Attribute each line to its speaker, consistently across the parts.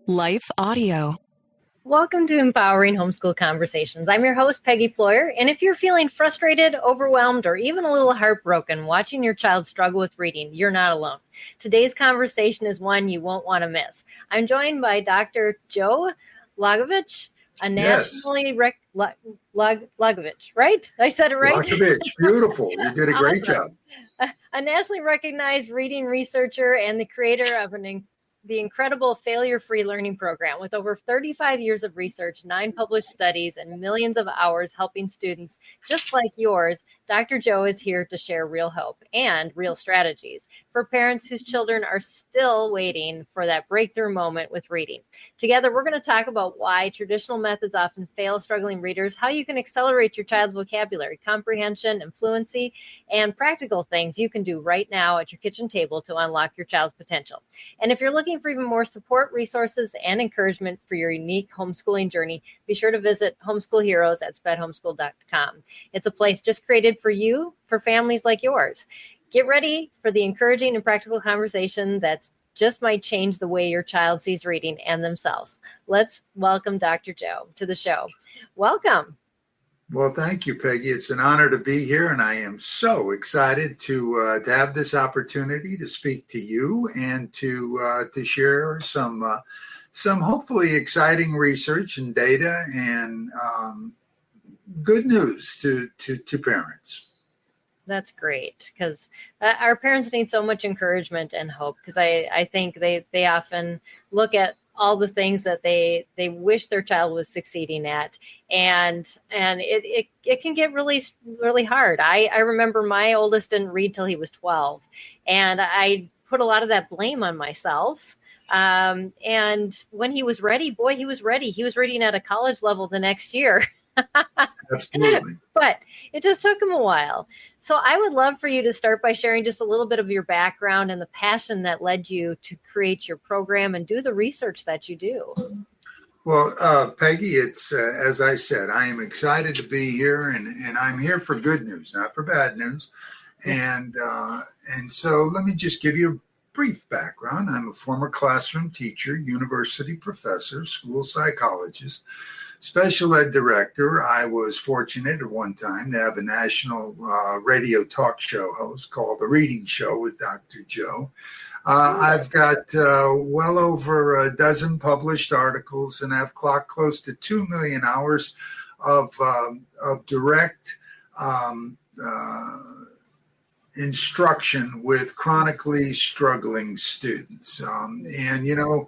Speaker 1: Life Audio.
Speaker 2: Welcome to Empowering Homeschool Conversations. I'm your host, Peggy Ployhar, and if you're feeling frustrated, overwhelmed, or even a little heartbroken watching your child struggle with reading, you're not alone. Today's conversation is one you won't want to miss. I'm joined by Dr. Joe Lockavitch, a nationally Lockavitch, right? I said it right?
Speaker 3: Lockavitch, beautiful. You did a great job.
Speaker 2: A nationally recognized reading researcher and the creator of the incredible Failure-Free Learning Program. With over 35 years of research, 9 published studies, and millions of hours helping students just like yours, Dr. Joe is here to share real hope and real strategies for parents whose children are still waiting for that breakthrough moment with reading. Together, we're going to talk about why traditional methods often fail struggling readers, how you can accelerate your child's vocabulary, comprehension, and fluency, and practical things you can do right now at your kitchen table to unlock your child's potential. And if you're looking for even more support, resources, and encouragement for your unique homeschooling journey, be sure to visit Homeschool Heroes at spedhomeschool.com. It's a place just created for you, for families like yours. Get ready for the encouraging and practical conversation that's just might change the way your child sees reading and themselves. Let's welcome Dr. Joe to the show. Welcome.
Speaker 3: Well, thank you, Peggy. It's an honor to be here, and I am so excited to have this opportunity to speak to you and to share some hopefully exciting research and data and good news to parents.
Speaker 2: That's great, because our parents need so much encouragement and hope, because I think they often look at all the things that they wish their child was succeeding at. And it can get really, really hard. I remember my oldest didn't read till he was 12. And I put a lot of that blame on myself. And when he was ready, boy, he was ready. He was reading at a college level the next year.
Speaker 3: Absolutely.
Speaker 2: But it just took him a while. So I would love for you to start by sharing just a little bit of your background and the passion that led you to create your program and do the research that you do.
Speaker 3: Well, Peggy, it's as I said, I am excited to be here, and I'm here for good news, not for bad news. And so let me just give you a brief background. I'm a former classroom teacher, university professor, school psychologist, special ed director. I was fortunate at one time to have a national radio talk show host called The Reading Show with Dr. Joe. I've got well over a dozen published articles, and I've clocked close to 2 million hours of direct instruction with chronically struggling students. And, you know,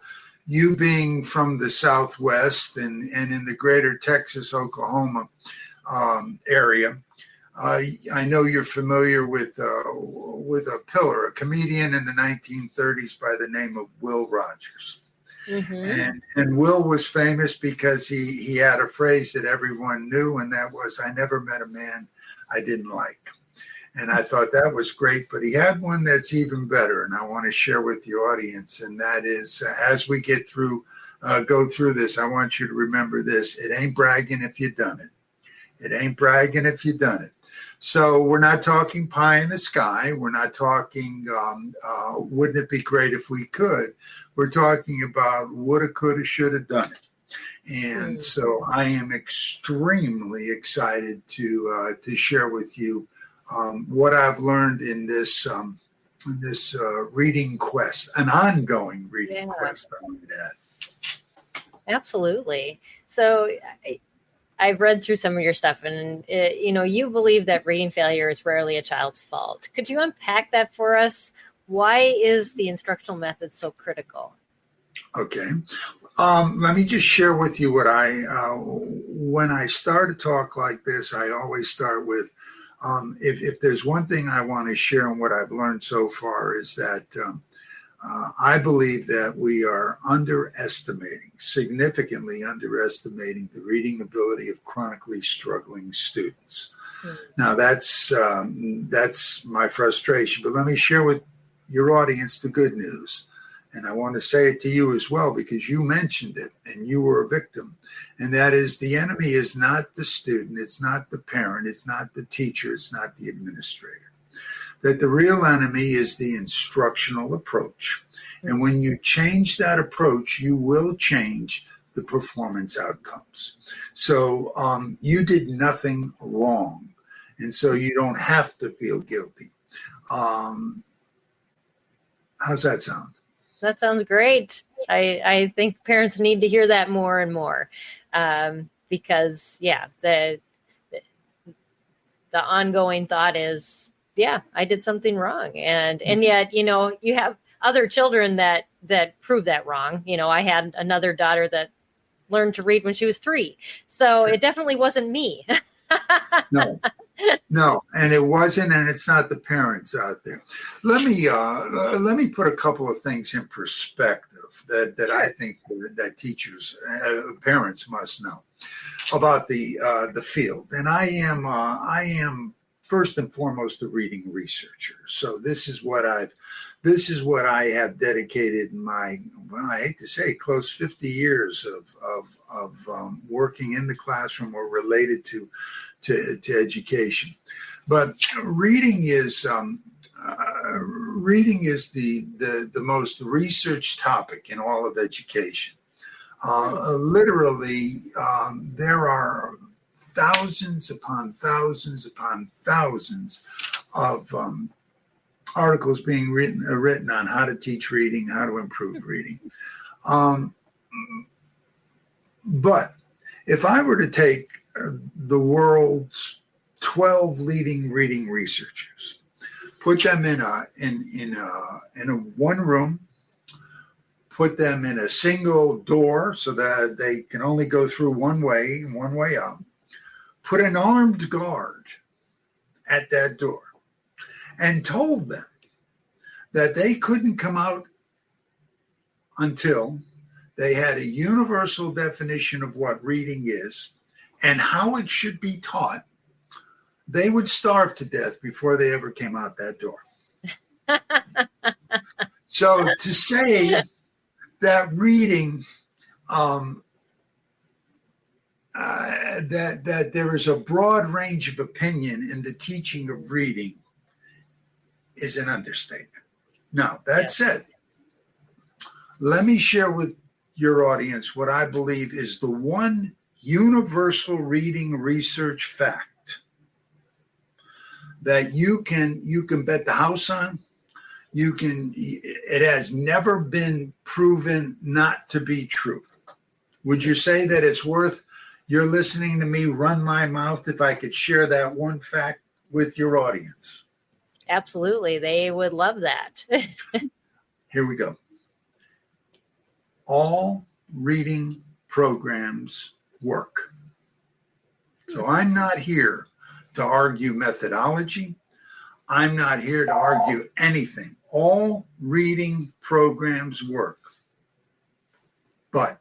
Speaker 3: you being from the Southwest and in the greater Texas, Oklahoma area, I know you're familiar with a pillar, a comedian in the 1930s by the name of Will Rogers. Mm-hmm. And Will was famous because he had a phrase that everyone knew, and that was, "I never met a man I didn't like." And I thought that was great, but he had one that's even better, and I want to share with the audience. And that is, as we go through this, I want you to remember this: it ain't bragging if you done it. It ain't bragging if you done it. So we're not talking pie in the sky. We're not talking, wouldn't it be great if we could? We're talking about woulda, coulda, shoulda done it. And so I am extremely excited to share with you what I've learned in this reading quest, an ongoing reading quest, I might add.
Speaker 2: Absolutely. So I've read through some of your stuff, and you believe that reading failure is rarely a child's fault. Could you unpack that for us? Why is the instructional method so critical?
Speaker 3: Okay. Let me just share with you what when I start a talk like this, I always start with, if there's one thing I want to share and what I've learned so far is that I believe that we are significantly underestimating the reading ability of chronically struggling students. Now, that's my frustration, but let me share with your audience the good news. And I want to say it to you as well, because you mentioned it and you were a victim. And that is, the enemy is not the student, it's not the parent, it's not the teacher, it's not the administrator. That the real enemy is the instructional approach. And when you change that approach, you will change the performance outcomes. So you did nothing wrong. And so you don't have to feel guilty. How's that sound?
Speaker 2: That sounds great. I think parents need to hear that more and more, because the ongoing thought is, I did something wrong, and yet you have other children that prove that wrong. I had another daughter that learned to read when she was 3, so it definitely wasn't me.
Speaker 3: No, and it wasn't, and it's not the parents out there. Let me put a couple of things in perspective that I think that teachers, parents must know about the field. And I am first and foremost a reading researcher. So this is what I have dedicated my, I hate to say, close 50 years of working in the classroom or related to education. But reading is the most researched topic in all of education. Literally, there are thousands upon thousands upon thousands of articles being written on how to teach reading, how to improve reading. But if I were to take the world's 12 leading reading researchers, put them in a one room, put them in a single door so that they can only go through one way out, put an armed guard at that door, and told them that they couldn't come out until they had a universal definition of what reading is and how it should be taught, they would starve to death before they ever came out that door. So to say that reading, that there is a broad range of opinion in the teaching of reading is an understatement. Now, that said, let me share with your audience what I believe is the one universal reading research fact that you can bet the house on. It has never been proven not to be true. Would you say that it's worth your listening to me run my mouth if I could share that one fact with your audience?
Speaker 2: Absolutely. They would love that.
Speaker 3: Here we go. All reading programs work. So I'm not here to argue methodology. I'm not here to argue anything. All reading programs work. But,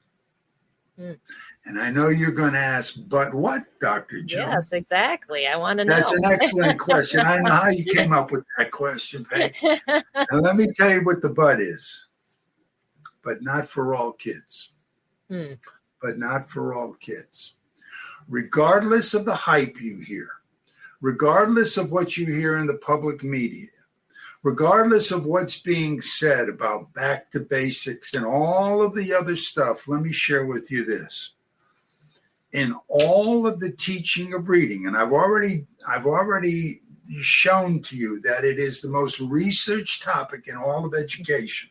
Speaker 3: and I know you're going to ask, but what, Dr. Joe?
Speaker 2: Yes, exactly. I want to know.
Speaker 3: That's an excellent question. I don't know how you came up with that question, Peggy. And let me tell you what the but is. But not for all kids. But not for all kids. Regardless of the hype you hear, regardless of what you hear in the public media, regardless of what's being said about back to basics and all of the other stuff, let me share with you this. In all of the teaching of reading, and I've already shown to you that it is the most researched topic in all of education.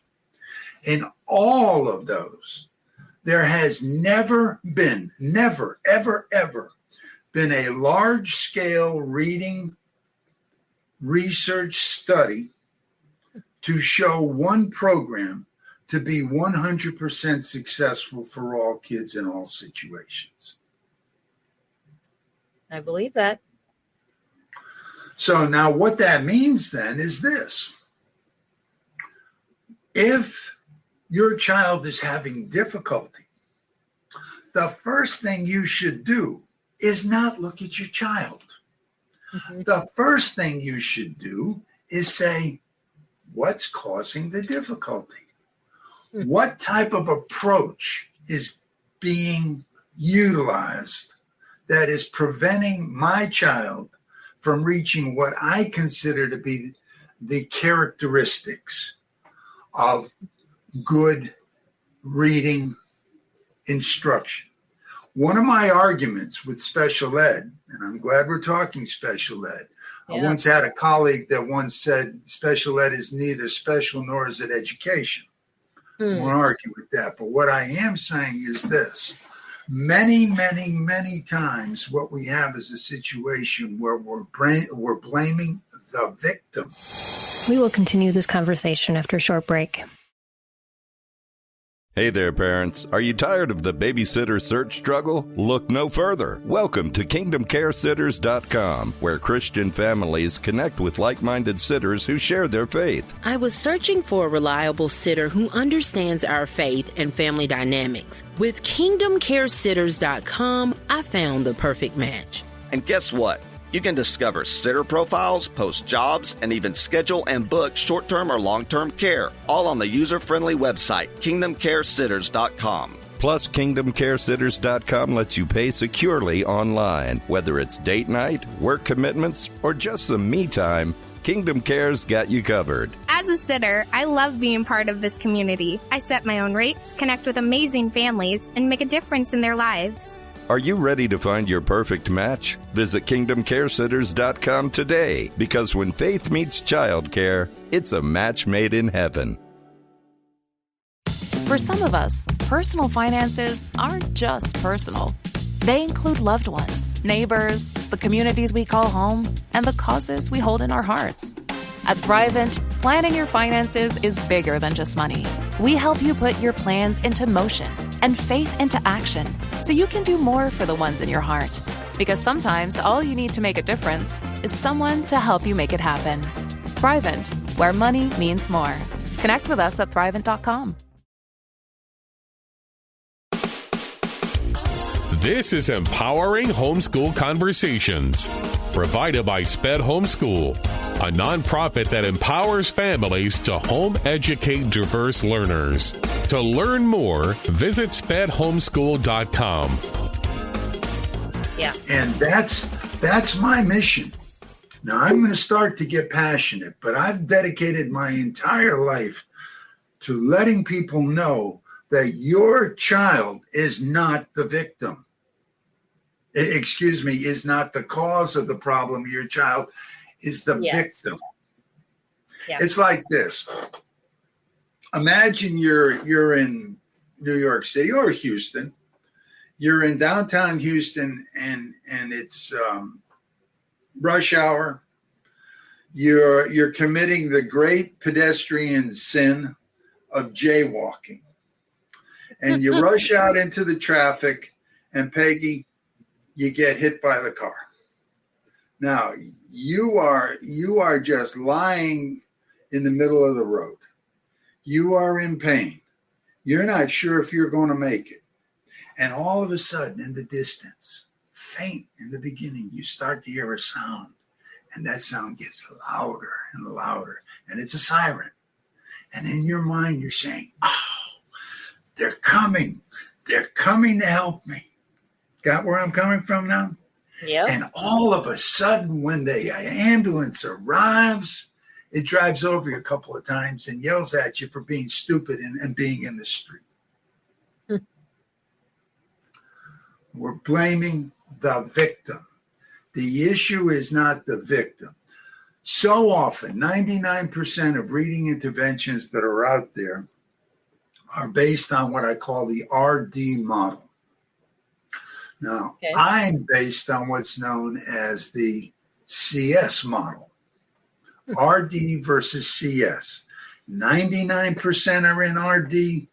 Speaker 3: In all of those, there has never, ever been a large-scale reading research study to show one program to be 100% successful for all kids in all situations.
Speaker 2: I believe that.
Speaker 3: So now what that means then is this. If your child is having difficulty, the first thing you should do is not look at your child. The first thing you should do is say, what's causing the difficulty? What type of approach is being utilized that is preventing my child from reaching what I consider to be the characteristics of good reading instruction. One of my arguments with special ed, and I'm glad we're talking special ed. I once had a colleague that once said special ed is neither special nor is it education. I won't argue with that. But what I am saying is this. Many, many, many times what we have is a situation where we're blaming the victim.
Speaker 1: We will continue this conversation after a short break.
Speaker 4: Hey there, parents. Are you tired of the babysitter search struggle? Look no further. Welcome to KingdomCareSitters.com, where Christian families connect with like-minded sitters who share their faith.
Speaker 5: I was searching for a reliable sitter who understands our faith and family dynamics. With KingdomCareSitters.com, I found the perfect match.
Speaker 6: And guess what? You can discover sitter profiles, post jobs, and even schedule and book short-term or long-term care, all on the user-friendly website, KingdomCareSitters.com.
Speaker 4: Plus, KingdomCareSitters.com lets you pay securely online. Whether it's date night, work commitments, or just some me time, Kingdom Care's got you covered.
Speaker 7: As a sitter, I love being part of this community. I set my own rates, connect with amazing families, and make a difference in their lives.
Speaker 4: Are you ready to find your perfect match? Visit KingdomCareSitters.com today, because when faith meets childcare, it's a match made in heaven.
Speaker 8: For some of us, personal finances aren't just personal. They include loved ones, neighbors, the communities we call home, and the causes we hold in our hearts. At Thrivent, planning your finances is bigger than just money. We help you put your plans into motion and faith into action so you can do more for the ones in your heart. Because sometimes all you need to make a difference is someone to help you make it happen. Thrivent, where money means more. Connect with us at Thrivent.com.
Speaker 9: This is Empowering Homeschool Conversations, provided by SPED Homeschool, a nonprofit that empowers families to home educate diverse learners. To learn more, visit spedhomeschool.com.
Speaker 2: Yeah.
Speaker 3: And that's my mission. Now, I'm going to start to get passionate, but I've dedicated my entire life to letting people know that your child is not the victim. Is not the cause of the problem. Your child is the victim. Yeah. It's like this. Imagine you're in New York City or Houston. You're in downtown Houston and it's rush hour. You're committing the great pedestrian sin of jaywalking. And you rush out into the traffic, and Peggy, you get hit by the car. Now, you are just lying in the middle of the road. You are in pain. You're not sure if you're going to make it. And all of a sudden, in the distance, faint in the beginning, you start to hear a sound. And that sound gets louder and louder. And it's a siren. And in your mind, you're saying, oh, they're coming. They're coming to help me. Got where I'm coming from now?
Speaker 2: Yeah.
Speaker 3: And all of a sudden, when the ambulance arrives, it drives over you a couple of times and yells at you for being stupid and being in the street. We're blaming the victim. The issue is not the victim. So often, 99% of reading interventions that are out there are based on what I call the RD model. Now, I'm based on what's known as the CS model. RD versus CS. 99% are in RD.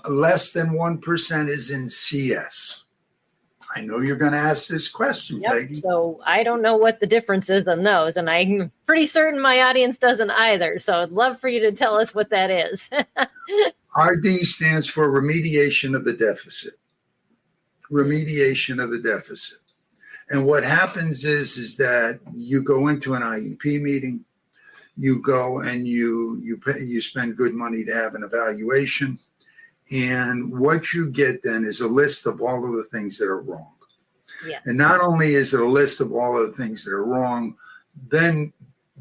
Speaker 3: Less than 1% is in CS. I know you're going to ask this question, Peggy.
Speaker 2: So I don't know what the difference is on those, and I'm pretty certain my audience doesn't either. So I'd love for you to tell us what that is.
Speaker 3: RD stands for remediation of the deficit. Remediation of the deficit. And what happens is that you go into an IEP meeting, you go and you spend good money to have an evaluation. And what you get then is a list of all of the things that are wrong. Yes. And not only is it a list of all of the things that are wrong, then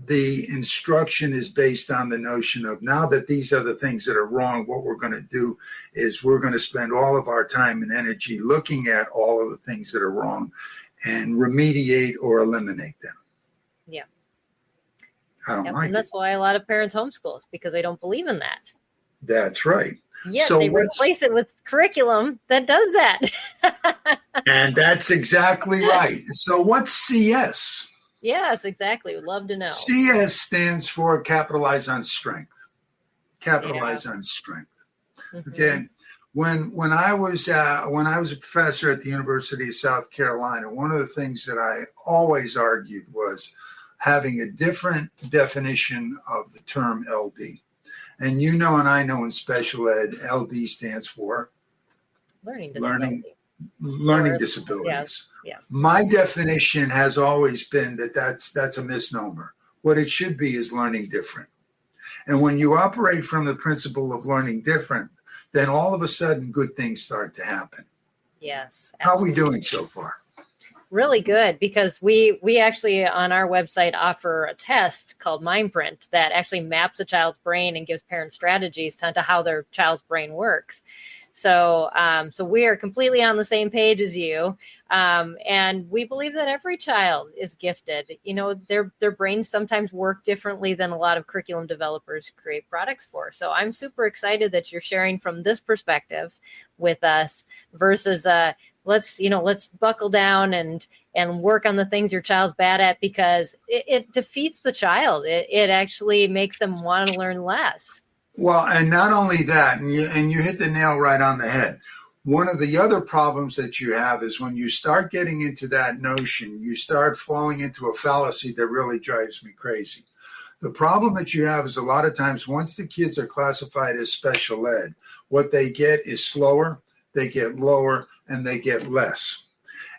Speaker 3: the instruction is based on the notion of, now that these are the things that are wrong, what we're going to do is we're going to spend all of our time and energy looking at all of the things that are wrong and remediate or eliminate them.
Speaker 2: Yeah.
Speaker 3: I don't like
Speaker 2: and that's why a lot of parents homeschool, because they don't believe in that.
Speaker 3: That's right.
Speaker 2: Yeah,
Speaker 3: so
Speaker 2: they replace it with curriculum that does that.
Speaker 3: And that's exactly right. So what's CS?
Speaker 2: Yes, exactly. Would love to know.
Speaker 3: CS stands for capitalize on strength. Capitalize on strength.
Speaker 2: Mm-hmm.
Speaker 3: Okay. When I was a professor at the University of South Carolina, one of the things that I always argued was having a different definition of the term LD. And you know, and I know in special ed, LD stands for
Speaker 2: learning
Speaker 3: disabilities.
Speaker 2: Yeah.
Speaker 3: My definition has always been that that's a misnomer. What it should be is learning different. And when you operate from the principle of learning different, then all of a sudden good things start to happen.
Speaker 2: Yes. Absolutely.
Speaker 3: How are we doing so far?
Speaker 2: Really good, because we actually on our website offer a test called MindPrint that actually maps a child's brain and gives parents strategies to how their child's brain works. So we are completely on the same page as you. And we believe that every child is gifted. You know, their brains sometimes work differently than a lot of curriculum developers create products for. So I'm super excited that you're sharing from this perspective with us versus let's buckle down and work on the things your child's bad at, because it defeats the child. It actually makes them want to learn less.
Speaker 3: Well, and not only that, and you hit the nail right on the head. One of the other problems that you have is when you start getting into that notion, you start falling into a fallacy that really drives me crazy. The problem that you have is a lot of times once the kids are classified as special ed, what they get is slower, they get lower, and they get less.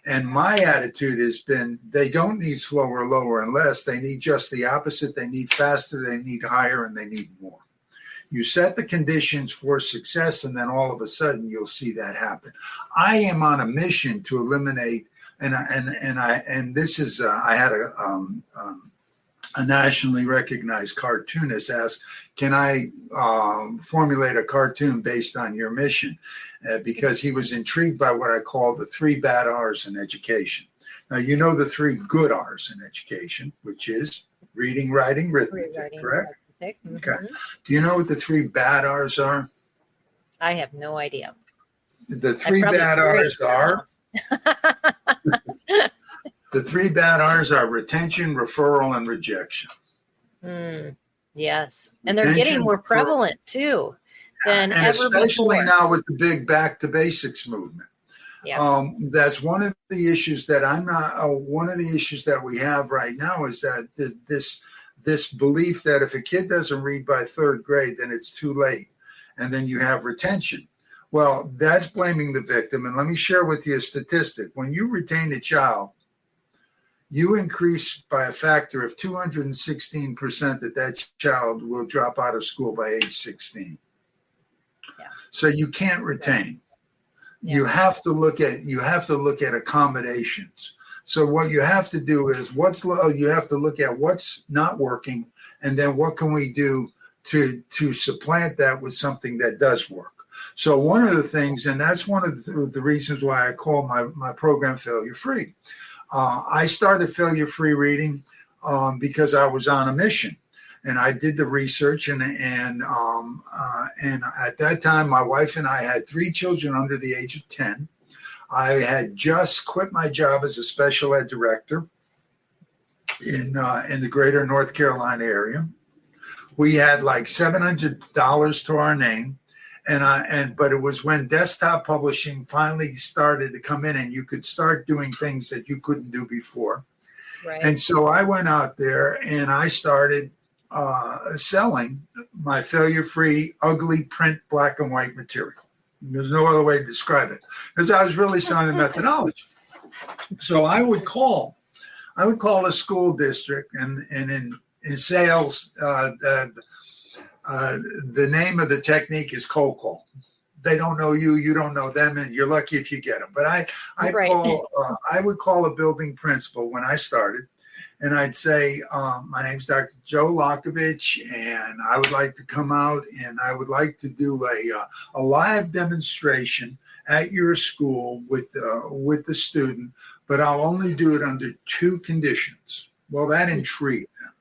Speaker 3: And my attitude has been they don't need slower, lower, and less. They need just the opposite. They need faster, they need higher, and they need more. You set the conditions for success, and then all of a sudden you'll see that happen. I am on a mission to eliminate, and this is I had a nationally recognized cartoonist ask, "Can I formulate a cartoon based on your mission?" Because he was intrigued by what I call the 3 bad R's in education. Now you know the 3 good R's in education, which is reading, writing, arithmetic, correct?
Speaker 2: Mm-hmm.
Speaker 3: Okay. Do you know what the 3 bad R's are?
Speaker 2: I have no idea.
Speaker 3: The 3 bad R's are the 3 bad R's are retention, referral, and rejection.
Speaker 2: Yes. And they're getting more prevalent too than ever before.
Speaker 3: And especially now with the big back to basics movement.
Speaker 2: Yeah.
Speaker 3: That's one of the issues that one of the issues that we have right now is that this belief that if a kid doesn't read by 3rd grade, then it's too late. And then you have retention. Well, that's blaming the victim. And let me share with you a statistic. When you retain a child, you increase by a factor of 216% that child will drop out of school by age 16. Yeah. So you can't retain. Yeah. You have to look at accommodations. So what you have to do is you have to look at what's not working, and then what can we do to supplant that with something that does work. So one of the things, and that's one of the reasons why I call my program Failure Free. I started Failure Free Reading because I was on a mission, and I did the research, and at that time my wife and I had 3 children under the age of 10. I had just quit my job as a special ed director in the greater North Carolina area. We had like $700 to our name. But it was when desktop publishing finally started to come in and you could start doing things that you couldn't do before. Right. And so I went out there and I started selling my failure-free, ugly print black and white material. There's no other way to describe it, because I was really selling the methodology. So I would call a school district, and in sales, the name of the technique is cold call. They don't know you, you don't know them, and you're lucky if you get them. But I would call a building principal when I started, and I'd say, my name's Dr. Joe Lockavitch, and I would like to come out and I would like to do a live demonstration at your school with the student, but I'll only do it under 2 conditions. Well, that intrigued them.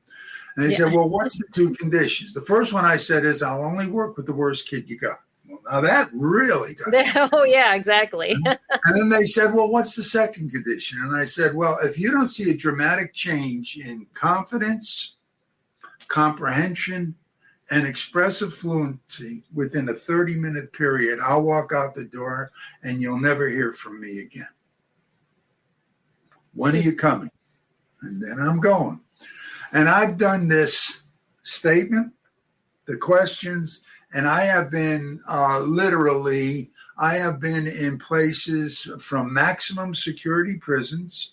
Speaker 3: And they said, well, what's the 2 conditions? The first one I said is I'll only work with the worst kid you got. Well, now that really got me.
Speaker 2: Oh, yeah, exactly.
Speaker 3: And then they said, well, what's the second condition? And I said, well, if you don't see a dramatic change in confidence, comprehension, and expressive fluency within a 30-minute period, I'll walk out the door and you'll never hear from me again. When are you coming? And then I'm going. And I've done this statement, the questions, and I have been I have been in places from maximum security prisons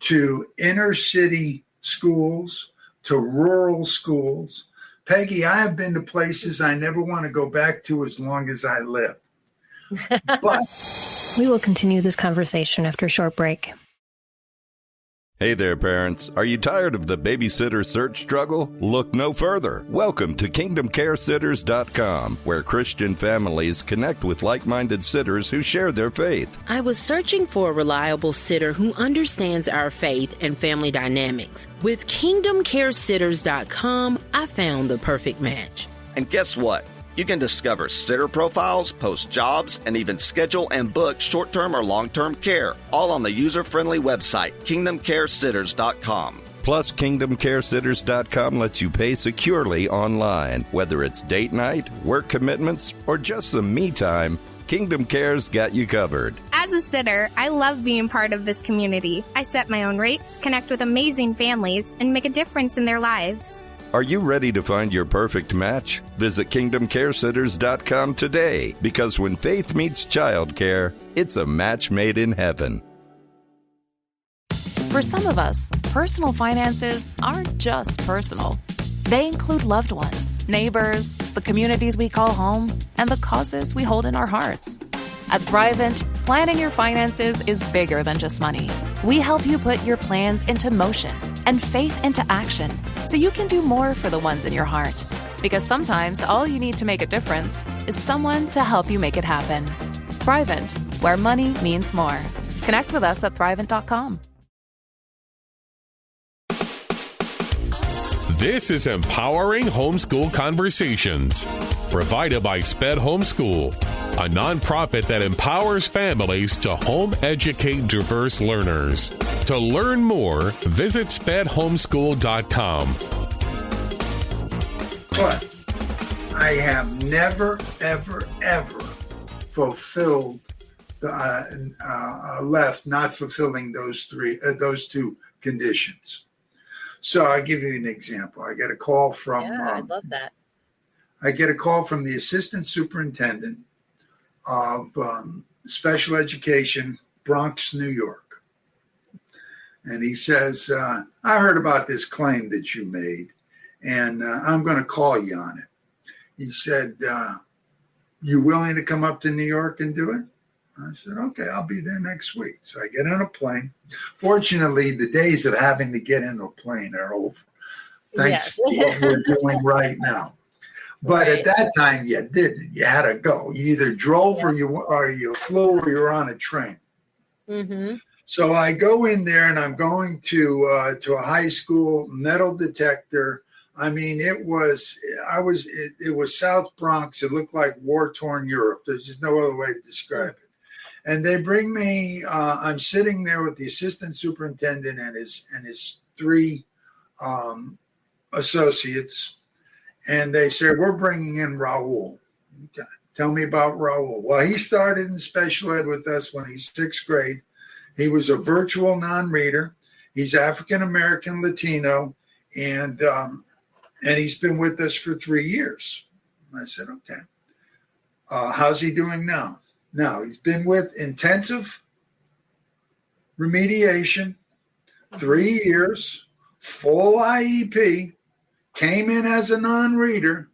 Speaker 3: to inner city schools to rural schools. Peggy, I have been to places I never want to go back to as long as I live. But
Speaker 1: we will continue this conversation after a short break.
Speaker 4: Hey there, parents. Are you tired of the babysitter search struggle? Look no further. Welcome to KingdomCareSitters.com, where Christian families connect with like-minded sitters who share their faith.
Speaker 5: I was searching for a reliable sitter who understands our faith and family dynamics. With KingdomCareSitters.com, I found the perfect match.
Speaker 6: And guess what? You can discover sitter profiles, post jobs, and even schedule and book short-term or long-term care, all on the user-friendly website, KingdomCareSitters.com.
Speaker 4: Plus, KingdomCareSitters.com lets you pay securely online. Whether it's date night, work commitments, or just some me time, Kingdom Care's got you covered.
Speaker 7: As a sitter, I love being part of this community. I set my own rates, connect with amazing families, and make a difference in their lives.
Speaker 4: Are you ready to find your perfect match? Visit KingdomCareSitters.com today, because when faith meets childcare, it's a match made in heaven.
Speaker 8: For some of us, personal finances aren't just personal. They include loved ones, neighbors, the communities we call home, and the causes we hold in our hearts. At Thrivent, planning your finances is bigger than just money. We help you put your plans into motion and faith into action so you can do more for the ones in your heart. Because sometimes all you need to make a difference is someone to help you make it happen. Thrivent, where money means more. Connect with us at Thrivent.com.
Speaker 9: This is Empowering Homeschool Conversations, provided by SPED Homeschool, a nonprofit that empowers families to home educate diverse learners. To learn more, visit spedhomeschool.com.
Speaker 3: But I have never, ever, ever fulfilled left not fulfilling those 2 conditions. So I'll give you an example. I get a call from
Speaker 2: I love that.
Speaker 3: I get a call from the assistant superintendent of special education, Bronx, New York. And he says, I heard about this claim that you made, and I'm going to call you on it. He said, you willing to come up to New York and do it? I said, okay, I'll be there next week. So I get on a plane. Fortunately, the days of having to get in a plane are over, thanks to what we're doing right now. But at that time, you didn't. You had to go. You either drove or you flew or you were on a train.
Speaker 2: Mm-hmm. So
Speaker 3: I go in there and I'm going to a high school metal detector. I mean, it was South Bronx. It looked like war-torn Europe. There's just no other way to describe it. And they bring me. I'm sitting there with the assistant superintendent and his 3 associates, and they say, "We're bringing in Raul." Okay, tell me about Raul. Well, he started in special ed with us when he's 6th grade. He was a virtual non-reader. He's African American, Latino, and he's been with us for 3 years. I said, "Okay, how's he doing now?" Now, he's been with intensive remediation, 3 years, full IEP, came in as a non-reader.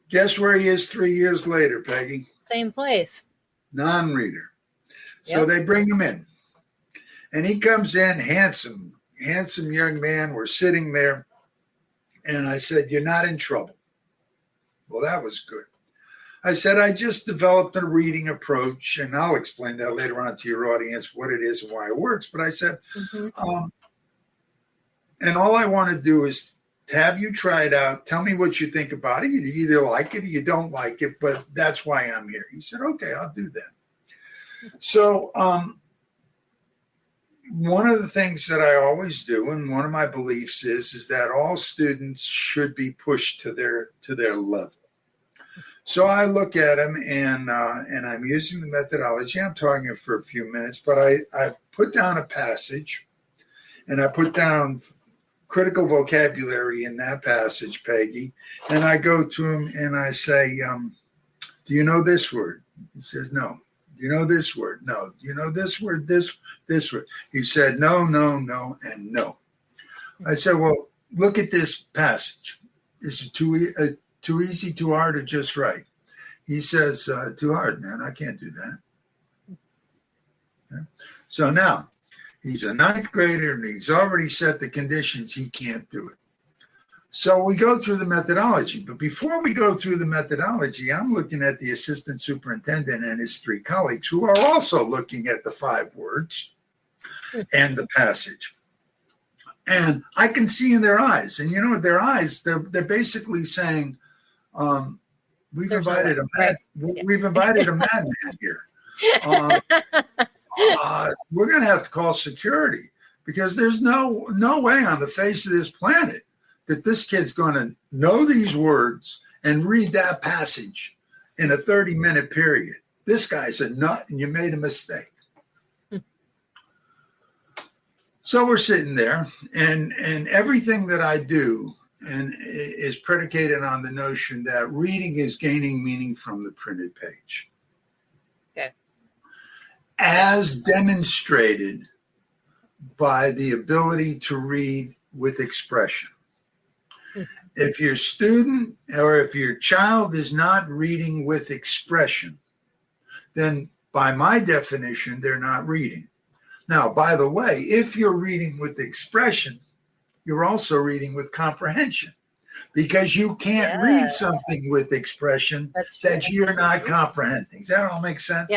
Speaker 3: Guess where he is 3 years later, Peggy?
Speaker 2: same place.
Speaker 3: Non-reader. So they bring him in. And he comes in, handsome young man. We're sitting there. And I said, "You're not in trouble." Well, that was good. I said, "I just developed a reading approach, and I'll explain that later on to your audience, what it is and why it works." But I said, and all I want to do is to have you try it out. Tell me what you think about it. You either like it or you don't like it, but that's why I'm here. He said, "Okay, I'll do that." So one of the things that I always do, and one of my beliefs is that all students should be pushed to their level. So I look at them and I'm using the methodology. I'm talking for a few minutes, but I put down a passage and I put down critical vocabulary in that passage, Peggy, and I go to him and I say, "Do you know this word?" He says, "No." "Do you know this word?" "No." "Do you know this word, this word?" He said, "No, no, no, and no." I said, "Well, look at this passage. Is it too easy, too hard, or just right?" He says, "Too hard, man. I can't do that." Okay. So now he's a ninth grader and he's already set the conditions. He can't do it. So we go through the methodology. But before we go through the methodology, I'm looking at the assistant superintendent and his 3 colleagues who are also looking at the 5 words and the passage. And I can see in their eyes, and their eyes, they're basically saying, we've invited a madman here. We're going to have to call security, because there's no way on the face of this planet that this kid's going to know these words and read that passage in a 30-minute period. This guy's a nut, and you made a mistake. So we're sitting there, and everything that I do is predicated on the notion that reading is gaining meaning from the printed page.
Speaker 2: Okay.
Speaker 3: As demonstrated by the ability to read with expression. If your student or if your child is not reading with expression, then by my definition, they're not reading. Now, by the way, if you're reading with expression, you're also reading with comprehension, because you can't read something with expression that you're not comprehending. Does that all make sense?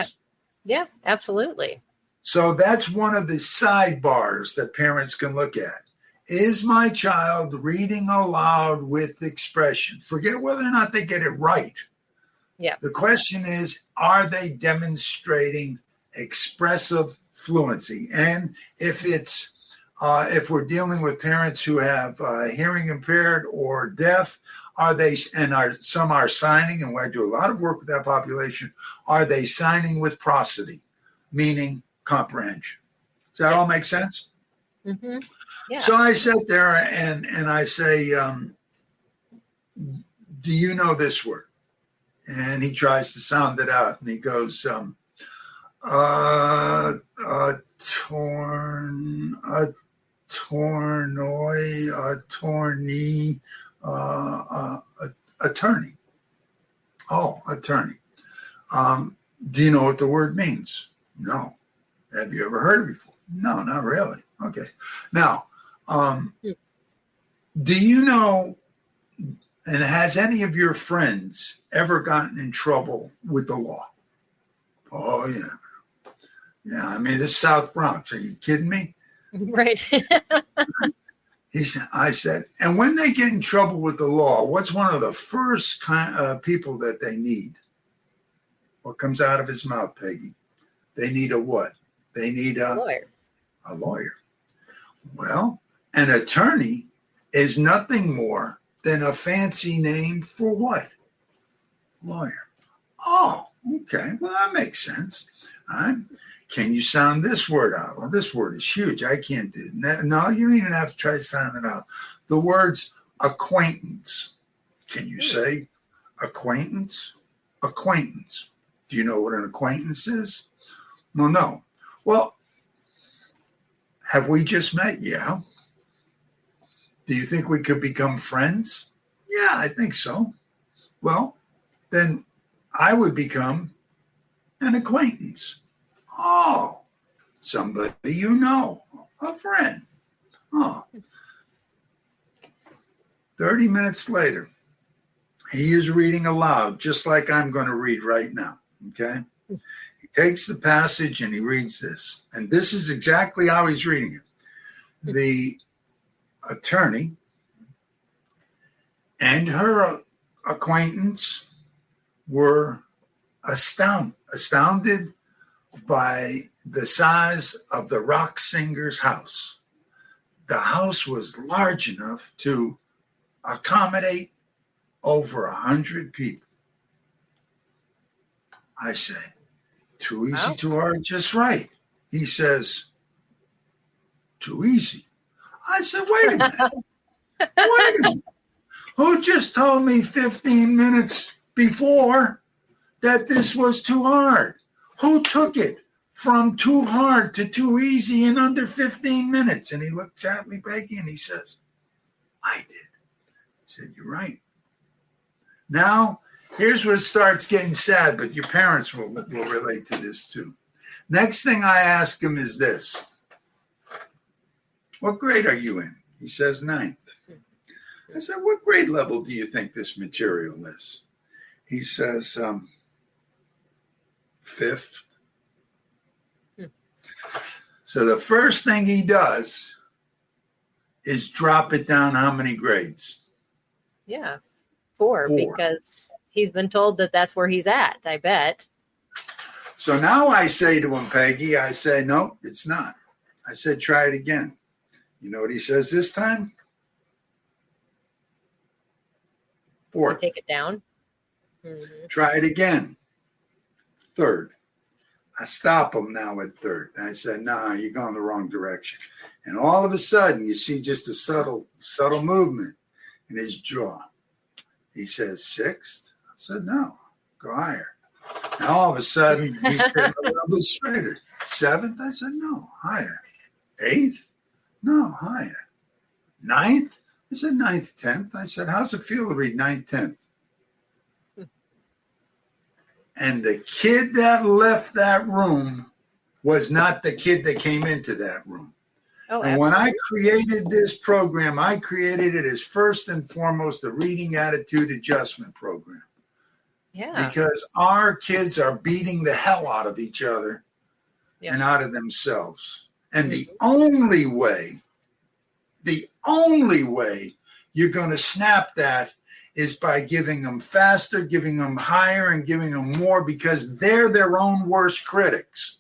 Speaker 2: Yeah, absolutely.
Speaker 3: So that's one of the sidebars that parents can look at. Is my child reading aloud with expression? Forget whether or not they get it right.
Speaker 2: Yeah.
Speaker 3: The question is, are they demonstrating expressive fluency? And if we're dealing with parents who have hearing impaired or deaf, some are signing, and I do a lot of work with that population, are they signing with prosody, meaning comprehension? Does that all make sense?
Speaker 2: Mm-hmm. Yeah.
Speaker 3: So I sit there and I say, "Do you know this word?" And he tries to sound it out, and he goes, attorney. Oh, attorney. Do you know what the word means? No. Have you ever heard it before? No, not really. Okay. Now, do you know, and has any of your friends ever gotten in trouble with the law? Oh, yeah. Yeah, I mean, this is South Bronx. Are you kidding me?
Speaker 2: Right.
Speaker 3: I said, and when they get in trouble with the law, what's one of the first people that they need? What comes out of his mouth, Peggy? They need a what? They need a
Speaker 2: lawyer.
Speaker 3: A lawyer. Well, an attorney is nothing more than a fancy name for what? Lawyer. Oh, okay. Well, that makes sense. All right. Can you sound this word out? Well, this word is huge. I can't do it. No, you don't even have to try to sound it out. The words acquaintance. Can you say acquaintance? Acquaintance. Do you know what an acquaintance is? Well, no. Well, have we just met? Yeah. Do you think we could become friends? Yeah, I think so. Well, then I would become an acquaintance. Oh, Somebody you know, a friend. Oh. 30 minutes later, he is reading aloud, just like I'm going to read right now, okay? He takes the passage and he reads this. And this is exactly how he's reading it. The attorney and her acquaintance were astounded by the size of the rock singer's house. The house was large enough to accommodate over 100 people. I say, too easy, too hard, just right. He says, too easy. I said, wait a minute. Wait a minute. Who just told me 15 minutes before that this was too hard? Who took it from too hard to too easy in under 15 minutes? And he looks at me, Peggy, and he says, I did. I said, you're right. Now, here's where it starts getting sad, but your parents will relate to this too. Next thing I ask him is this. What grade are you in? He says 9th. I said, what grade level do you think this material is? He says, 5th. So the first thing he does is drop it down how many grades?
Speaker 2: Yeah, 4, because he's been told that that's where he's at, I bet.
Speaker 3: So now I say to him, Peggy, I say, no, it's not. I said, try it again. You know what he says this time? 4th.
Speaker 2: Take it down. Mm-hmm.
Speaker 3: Try it again. 3rd. I stop him now at 3rd. I said, nah, you're going the wrong direction. And all of a sudden, you see just a subtle movement in his jaw. He says, 6th? I said, no, go higher. Now all of a sudden, he's getting a little bit straighter. 7th? I said, no, higher. 8th? No, higher. 9th? I said, 9th, 10th. I said, how's it feel to read 9th, 10th? And the kid that left that room was not the kid that came into that room.
Speaker 2: Oh,
Speaker 3: and when I created this program, I created it as first and foremost a reading attitude adjustment program.
Speaker 2: Yeah.
Speaker 3: Because our kids are beating the hell out of each other and out of themselves. And the only way you're going to snap that is by giving them faster, giving them higher, and giving them more, because they're their own worst critics.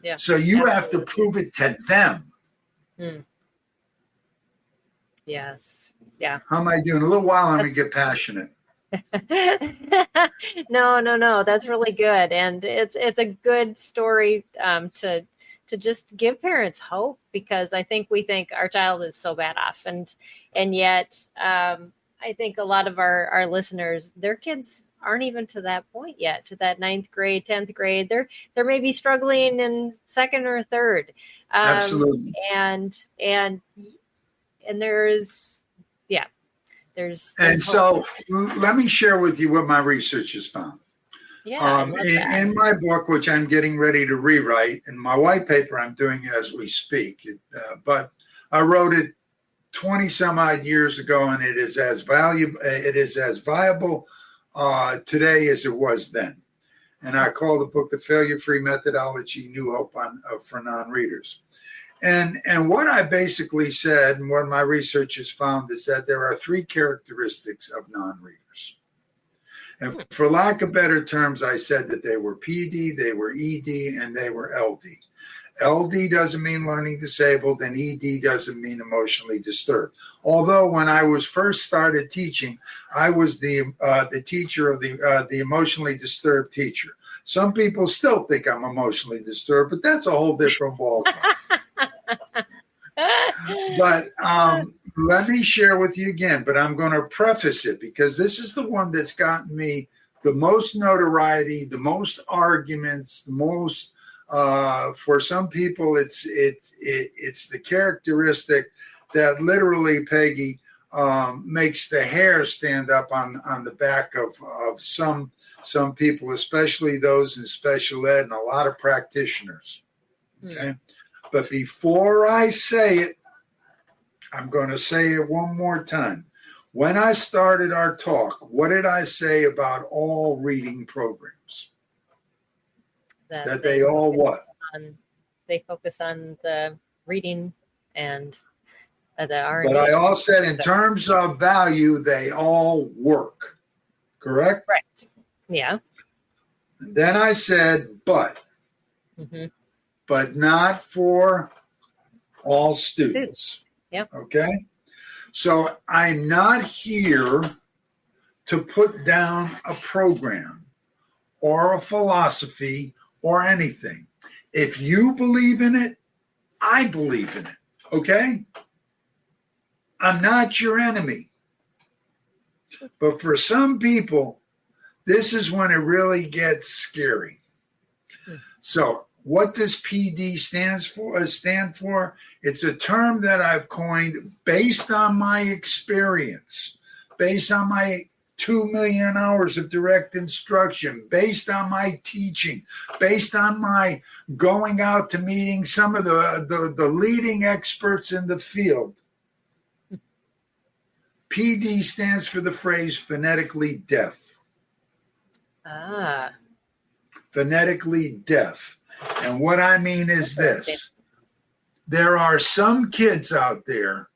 Speaker 2: Yeah.
Speaker 3: So you have to prove it to them.
Speaker 2: Yes. Yeah.
Speaker 3: How am I doing? A little while, I'm going to get passionate.
Speaker 2: No. That's really good. And it's a good story to just give parents hope, because I think we think our child is so bad off. And yet I think a lot of our listeners, their kids aren't even to that point yet, to that 9th grade, 10th grade. They're maybe struggling in 2nd or 3rd.
Speaker 3: Absolutely.
Speaker 2: And there's
Speaker 3: so let me share with you what my research has found.
Speaker 2: Yeah,
Speaker 3: in my book, which I'm getting ready to rewrite, and my white paper I'm doing as we speak, but I wrote it 20 some odd years ago, and it is as viable today as it was then. And I call the book The Failure-Free Methodology, New Hope for Non-Readers. And what I basically said, and what my research has found, is that there are 3 characteristics of non-readers. And for lack of better terms, I said that they were PD, they were ED, and they were LD. LD doesn't mean learning disabled, and ED doesn't mean emotionally disturbed. Although when I was first started teaching, I was the teacher of the emotionally disturbed teacher. Some people still think I'm emotionally disturbed, but that's a whole different ballgame. But let me share with you again, but I'm going to preface it, because this is the one that's gotten me the most notoriety, the most arguments, the most. For some people, it's the characteristic that literally, Peggy, makes the hair stand up on the back of some people, especially those in special ed and a lot of practitioners. Okay. But before I say it, I'm going to say it one more time. When I started our talk, what did I say about all reading programs? That they all what?
Speaker 2: They focus on the reading and the R&D.
Speaker 3: But I also said in terms of value, they all work. Correct?
Speaker 2: Correct. Yeah.
Speaker 3: And then I said, but not for all students.
Speaker 2: Yep.
Speaker 3: Okay? So I'm not here to put down a program or a philosophy or anything. If you believe in it, I believe in it. Okay? I'm not your enemy. But for some people, this is when it really gets scary. So what does PD stand for? It's a term that I've coined based on my experience, based on my 2 million hours of direct instruction, based on my teaching, based on my going out to meeting some of the leading experts in the field. PD stands for the phrase phonetically deaf. Phonetically deaf. And what I mean is this. There are some kids out there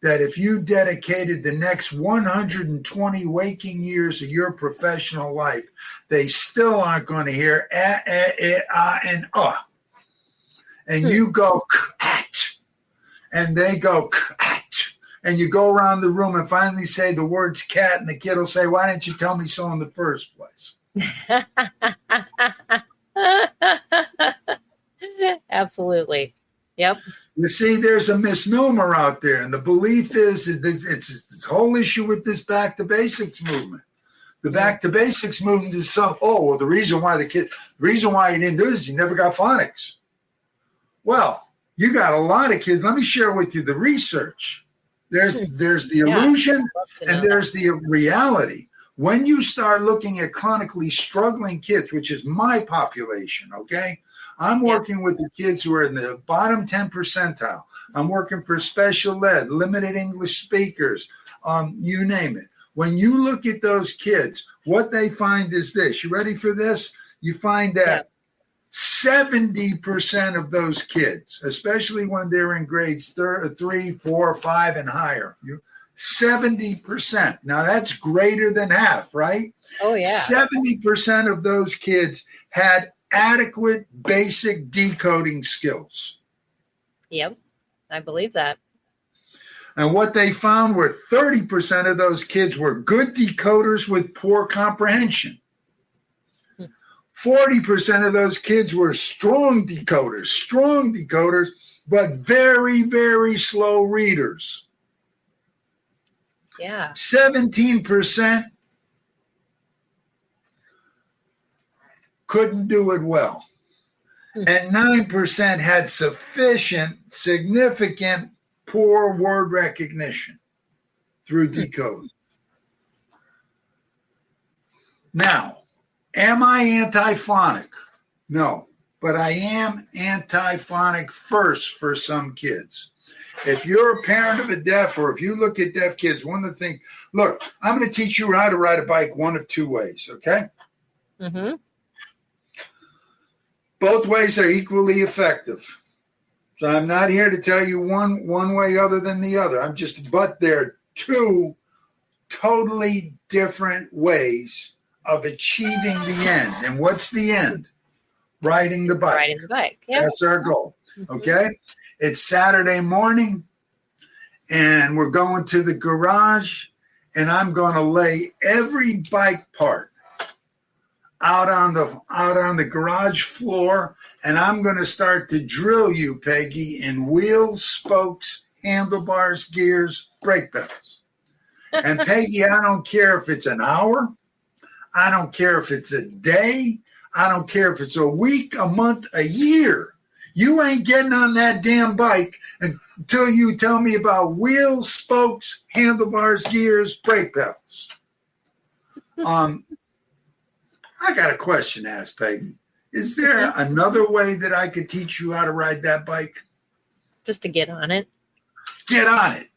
Speaker 3: that if you dedicated the next 120 waking years of your professional life, they still aren't going to hear and And you go at, and they go at. And you go around the room and finally say the words cat, and the kid will say, why didn't you tell me so in the first place?
Speaker 2: Absolutely. Yep.
Speaker 3: You see, there's a misnomer out there, and the belief is that it's this whole issue with this back to basics movement. The back to basics movement is the reason why you didn't do this, you never got phonics. Well, you got a lot of kids. Let me share with you the research. There's the illusion and there's the reality. When you start looking at chronically struggling kids, which is my population, okay? I'm working with the kids who are in the bottom 10 percentile. I'm working for special ed, limited English speakers, you name it. When you look at those kids, what they find is this. You ready for this? You find that 70% of those kids, especially when they're in grades 3, 4, 5, and higher, 70%. Now that's greater than half, right?
Speaker 2: Oh, yeah.
Speaker 3: 70% of those kids had adequate basic decoding skills.
Speaker 2: Yep, I believe that.
Speaker 3: And what they found were 30% of those kids were good decoders with poor comprehension. 40% of those kids were strong decoders, but very, very slow readers.
Speaker 2: Yeah.
Speaker 3: 17% couldn't do it well. And 9% had significant poor word recognition through decode. Now, am I antiphonic? No, but I am antiphonic first for some kids. If you're a parent of a deaf, or if you look at deaf kids, one of the things, look, I'm going to teach you how to ride a bike one of two ways, okay?
Speaker 2: Mm-hmm.
Speaker 3: Both ways are equally effective. So I'm not here to tell you one way other than the other. But they're two totally different ways of achieving the end. And what's the end? Riding the bike.
Speaker 2: Riding the bike. Yep.
Speaker 3: That's our goal. Okay? It's Saturday morning, and we're going to the garage, and I'm going to lay every bike part out on the garage floor, and I'm going to start to drill you, Peggy, in wheels, spokes, handlebars, gears, brake pedals. And Peggy, I don't care if it's an hour. I don't care if it's a day. I don't care if it's a week, a month, a year. You ain't getting on that damn bike until you tell me about wheels, spokes, handlebars, gears, brake pedals. I got a question to ask Peggy. Is there another way that I could teach you how to ride that bike?
Speaker 2: Just to get on it.
Speaker 3: Get on it.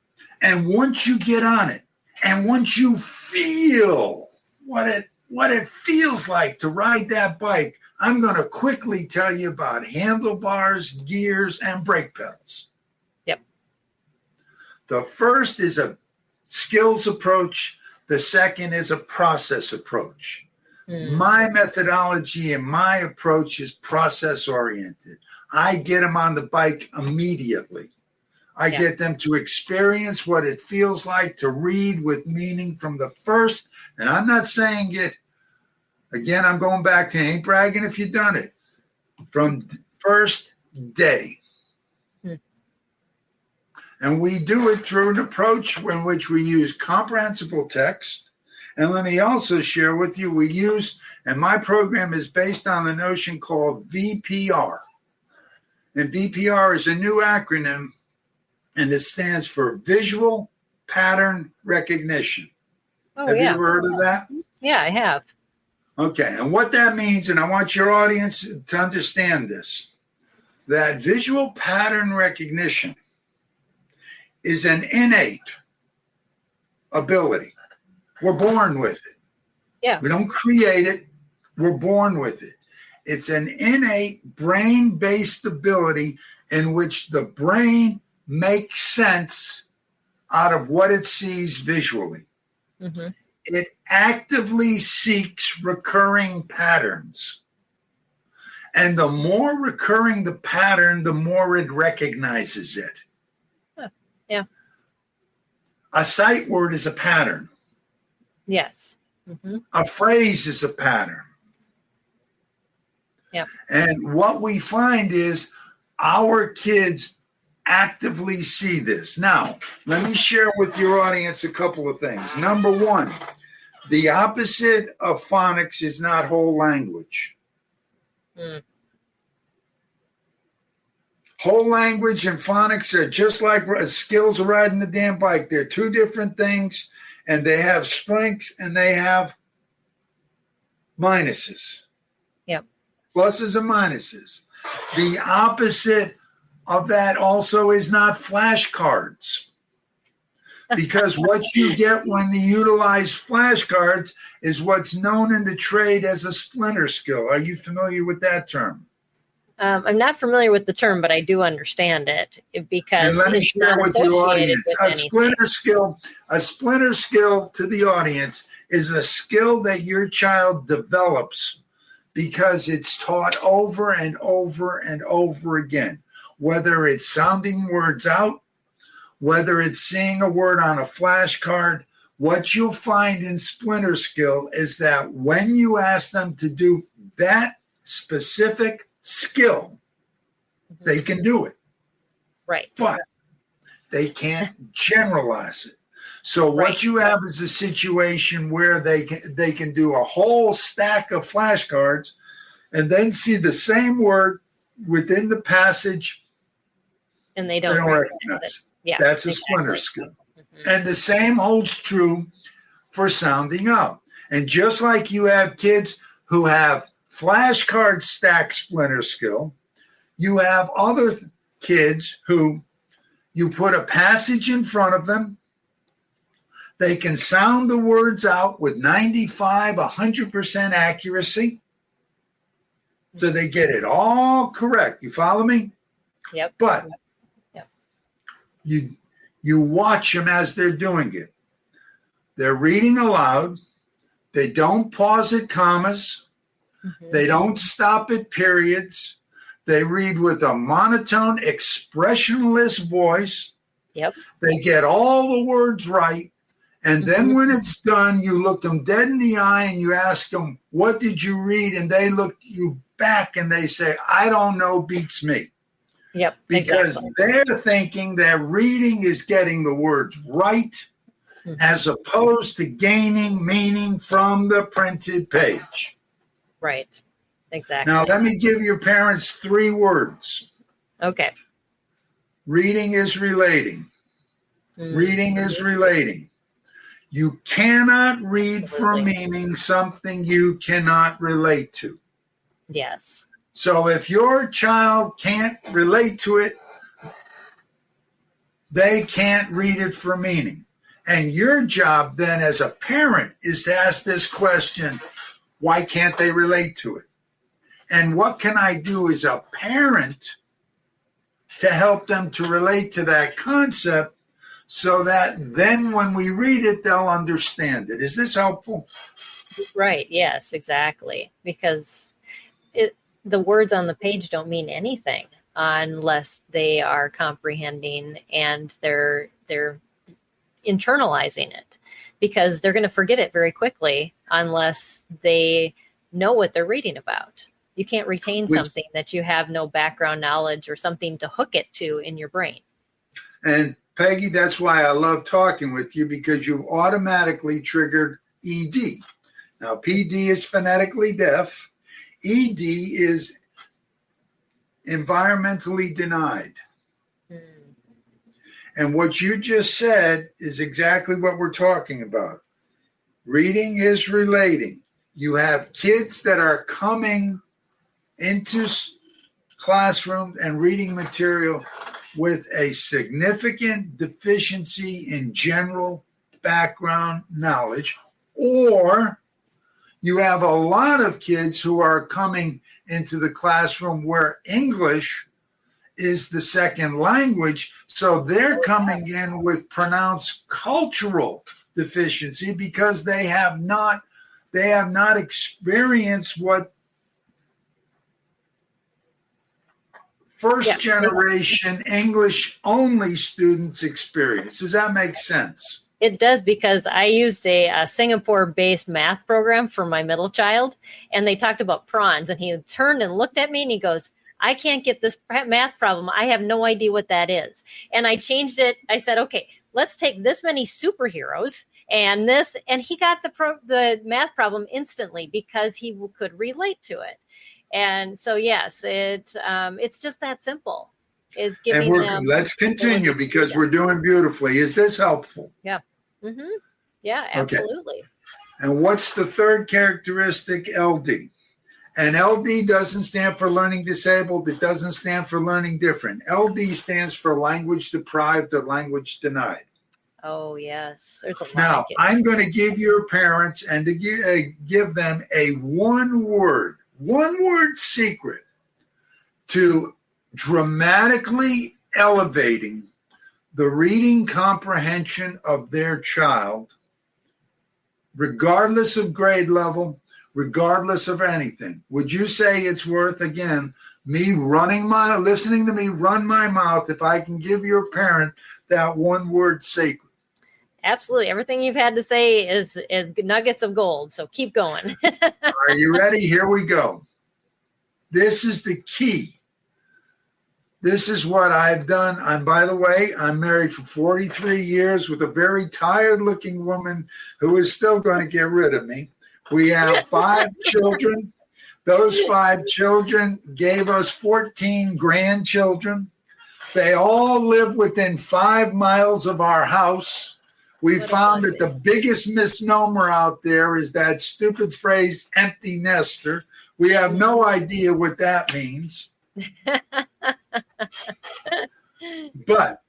Speaker 3: And once you get on it, and once you feel what it feels like to ride that bike, I'm going to quickly tell you about handlebars, gears, and brake pedals.
Speaker 2: Yep.
Speaker 3: The first is a skills approach. The second is a process approach. My methodology and my approach is process oriented. I get them on the bike immediately. I get them to experience what it feels like to read with meaning from the first, and I'm not saying it, again, I'm going back to ain't bragging if you've done it, from first day. And we do it through an approach in which we use comprehensible text. And let me also share with you, we use, and my program is based on the notion called VPR. And VPR is a new acronym, and it stands for Visual Pattern Recognition. Have you ever heard of that?
Speaker 2: Yeah, I have.
Speaker 3: Okay, and what that means, and I want your audience to understand this, that visual pattern recognition is an innate ability. We're born with it.
Speaker 2: Yeah.
Speaker 3: We don't create it. We're born with it. It's an innate brain-based ability in which the brain makes sense out of what it sees visually. Mm-hmm. It actively seeks recurring patterns. And the more recurring the pattern, the more it recognizes it.
Speaker 2: Yeah.
Speaker 3: A sight word is a pattern.
Speaker 2: Yes. Mm-hmm.
Speaker 3: A phrase is a pattern.
Speaker 2: Yeah.
Speaker 3: And what we find is our kids actively see this. Now, let me share with your audience a couple of things. Number one, the opposite of phonics is not whole language. Whole language and phonics are just like skills of riding the damn bike. They're two different things, and they have strengths and they have minuses.
Speaker 2: Yep.
Speaker 3: Pluses and minuses. The opposite of that also is not flashcards. Because what you get when you utilize flashcards is what's known in the trade as a splinter skill. Are you familiar with that term?
Speaker 2: I'm not familiar with the term, but I do understand it because
Speaker 3: and let me
Speaker 2: it's
Speaker 3: share
Speaker 2: not
Speaker 3: with your audience.
Speaker 2: with
Speaker 3: A splinter skill to the audience is a skill that your child develops because it's taught over and over and over again, whether it's sounding words out, whether it's seeing a word on a flashcard. What you'll find in splinter skill is that when you ask them to do that specific skill, they can do it.
Speaker 2: Right.
Speaker 3: But they can't generalize it. So what you have is a situation where they can do a whole stack of flashcards and then see the same word within the passage
Speaker 2: and they don't
Speaker 3: recognize it.
Speaker 2: Yeah,
Speaker 3: that's a splinter skill. Mm-hmm. And the same holds true for sounding out. And just like you have kids who have flashcard stack splinter skill, you have other kids who you put a passage in front of them. They can sound the words out with 95, 100% accuracy. So they get it all correct. You follow me?
Speaker 2: Yep.
Speaker 3: But you watch them as they're doing it. They're reading aloud. They don't pause at commas. Mm-hmm. They don't stop at periods. They read with a monotone, expressionless voice.
Speaker 2: Yep.
Speaker 3: They get all the words right. And then when it's done, you look them dead in the eye and you ask them, what did you read? And they look you back and they say, I don't know, beats me.
Speaker 2: Yep.
Speaker 3: Because they're thinking that reading is getting the words right as opposed to gaining meaning from the printed page.
Speaker 2: Right. Exactly.
Speaker 3: Now, let me give your parents 3 words.
Speaker 2: Okay.
Speaker 3: Reading is relating. Reading is relating. You cannot read for meaning something you cannot relate to.
Speaker 2: Yes.
Speaker 3: So if your child can't relate to it, they can't read it for meaning. And your job then as a parent is to ask this question, why can't they relate to it? And what can I do as a parent to help them to relate to that concept so that then when we read it, they'll understand it? Is this helpful?
Speaker 2: Right. Yes, exactly. Because the words on the page don't mean anything unless they are comprehending and they're internalizing it, because they're going to forget it very quickly unless they know what they're reading about. You can't retain something that you have no background knowledge or something to hook it to in your brain.
Speaker 3: And Peggy, that's why I love talking with you, because you've automatically triggered ED. Now, PD is phonetically deaf. ED is environmentally denied. And what you just said is exactly what we're talking about. Reading is relating. You have kids that are coming into classrooms and reading material with a significant deficiency in general background knowledge, or you have a lot of kids who are coming into the classroom where English is the second language, so they're coming in with pronounced cultural deficiency because they have not experienced what first generation English only students experience. Does that make sense?
Speaker 2: It does, because I used a Singapore-based math program for my middle child, and they talked about prawns, and he turned and looked at me and he goes, I can't get this math problem. I have no idea what that is. And I changed it. I said, okay, let's take this many superheroes and this, and he got the math problem instantly because he could relate to it. And so, yes, it's just that simple. Is giving them.
Speaker 3: Let's continue because we're doing beautifully. Is this helpful?
Speaker 2: Yeah. Mm-hmm. Yeah, absolutely.
Speaker 3: Okay. And what's the third characteristic? LD. And LD doesn't stand for learning disabled. It doesn't stand for learning different. LD stands for language deprived or language denied.
Speaker 2: Oh, yes. There's a lot.
Speaker 3: Now, I'm going to give your parents and to give them a one word secret to dramatically elevating the reading comprehension of their child, regardless of grade level, regardless of anything. Would you say it's worth, again, listening to me run my mouth if I can give your parent that one word secret?
Speaker 2: Absolutely. Everything you've had to say is nuggets of gold. So keep going.
Speaker 3: Are you ready? Here we go. This is the key. This is what I've done. By the way, I'm married for 43 years with a very tired looking woman who is still going to get rid of me. We have 5 children. Those 5 children gave us 14 grandchildren. They all live within 5 miles of our house. We found that the biggest misnomer out there is that stupid phrase, empty nester. We have no idea what that means. But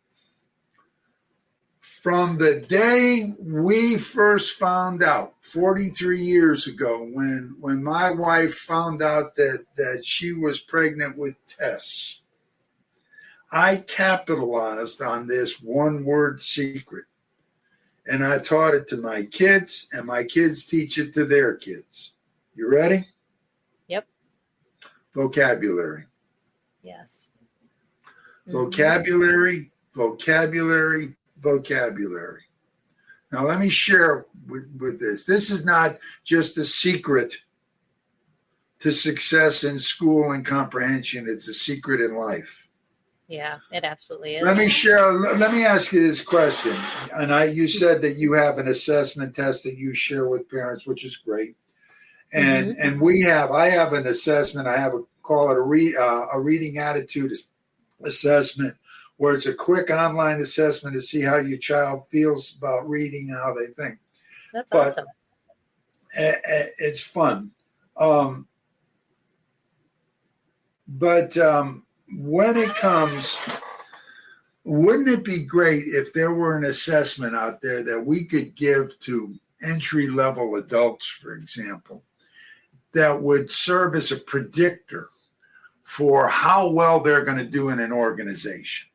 Speaker 3: from the day we first found out 43 years ago, when my wife found out that she was pregnant with Tess, I capitalized on this one word secret. And I taught it to my kids, and my kids teach it to their kids. You ready?
Speaker 2: Yep.
Speaker 3: Vocabulary.
Speaker 2: Yes.
Speaker 3: Vocabulary, vocabulary, vocabulary. Now, let me share with this. This is not just a secret to success in school and comprehension. It's a secret in life.
Speaker 2: Yeah, it absolutely is.
Speaker 3: Let me ask you this question. And you said that you have an assessment test that you share with parents, which is great. And I have an assessment. I call it a reading attitude assessment, where it's a quick online assessment to see how your child feels about reading and how they think.
Speaker 2: That's awesome.
Speaker 3: It's fun. But when it comes, wouldn't it be great if there were an assessment out there that we could give to entry-level adults, for example, that would serve as a predictor for how well they're going to do in an organization?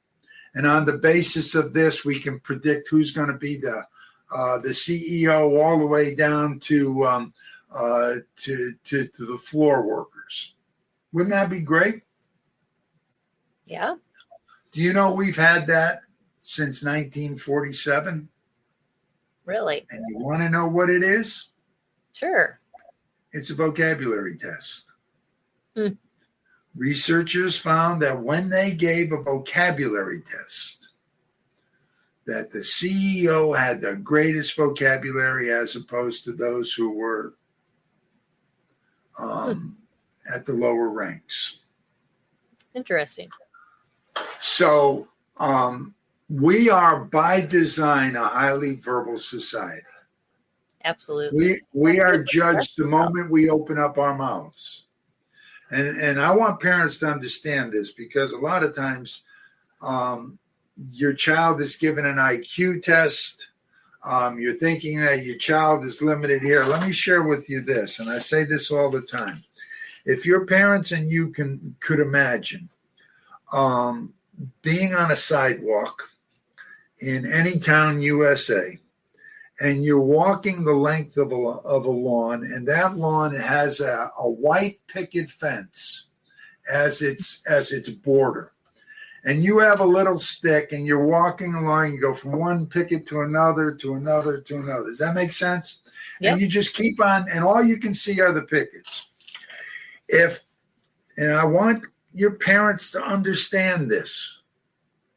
Speaker 3: And on the basis of this, we can predict who's going to be the CEO all the way down to the floor workers. Wouldn't that be great?
Speaker 2: Yeah.
Speaker 3: Do you know we've had that since 1947?
Speaker 2: Really?
Speaker 3: And you want to know what it is?
Speaker 2: Sure.
Speaker 3: It's a vocabulary test.
Speaker 2: Hmm.
Speaker 3: Researchers found that when they gave a vocabulary test, that the CEO had the greatest vocabulary as opposed to those who were at the lower ranks.
Speaker 2: Interesting.
Speaker 3: So we are by design a highly verbal society.
Speaker 2: Absolutely.
Speaker 3: We are judged the moment we open up our mouths. And I want parents to understand this, because a lot of times your child is given an IQ test. You're thinking that your child is limited here. Let me share with you this, and I say this all the time. If your parents and you could imagine being on a sidewalk in any town, USA, and you're walking the length of a lawn, and that lawn has a white picket fence as its border, and you have a little stick, and you're walking along, you go from one picket to another, to another, to another. Does that make sense? Yep. And you just keep on, and all you can see are the pickets. And I want your parents to understand this.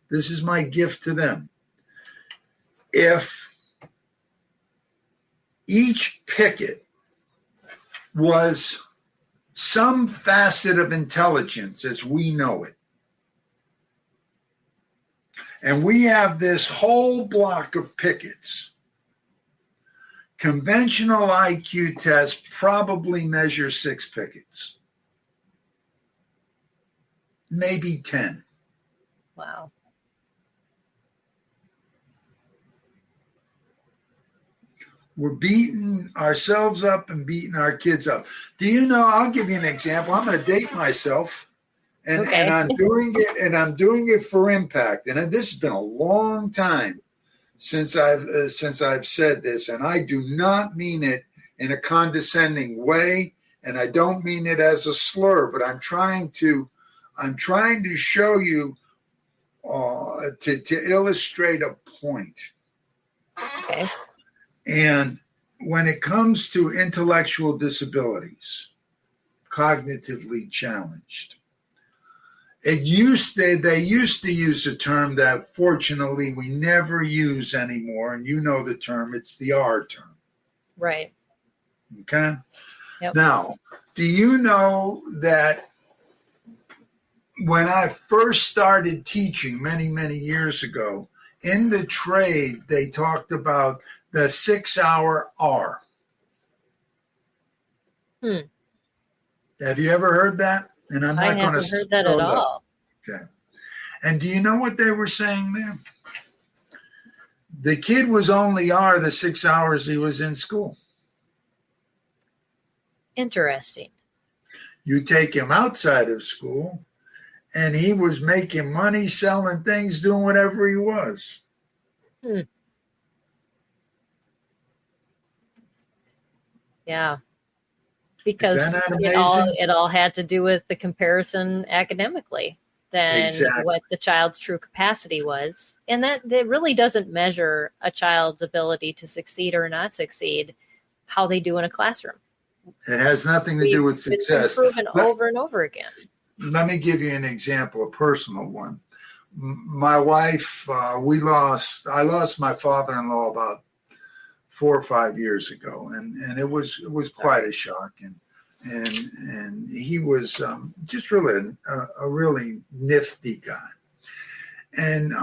Speaker 3: This is my gift to them. If each picket was some facet of intelligence as we know it, and we have this whole block of pickets, conventional IQ tests probably measure 6 pickets, maybe 10.
Speaker 2: Wow.
Speaker 3: We're beating ourselves up and beating our kids up. Do you know, I'll give you an example. I'm going to date myself, and I'm doing it for impact. And this has been a long time since I've said this, and I do not mean it in a condescending way, and I don't mean it as a slur, but I'm trying to show you to illustrate a point.
Speaker 2: Okay.
Speaker 3: And when it comes to intellectual disabilities, cognitively challenged, they used to use a term that fortunately we never use anymore, and you know the term, it's the R term.
Speaker 2: Right.
Speaker 3: Okay?
Speaker 2: Yep.
Speaker 3: Now, do you know that when I first started teaching many, many years ago, in the trade, they talked about the 6-hour R. Have you ever heard that? And I'm not going to.
Speaker 2: I haven't heard that at all.
Speaker 3: Okay. And do you know what they were saying there? The kid was only R the 6 hours he was in school.
Speaker 2: Interesting.
Speaker 3: You take him outside of school, and he was making money, selling things, doing whatever he was.
Speaker 2: Yeah. Because it all had to do with the comparison academically than what the child's true capacity was. And that really doesn't measure a child's ability to succeed or not succeed, how they do in a classroom.
Speaker 3: It has nothing to do with success.
Speaker 2: It's been proven over and over again.
Speaker 3: Let me give you an example, a personal one. My wife, I lost my father-in-law about 4 or 5 years ago, and it was quite a shock, and he was just really a really nifty guy, and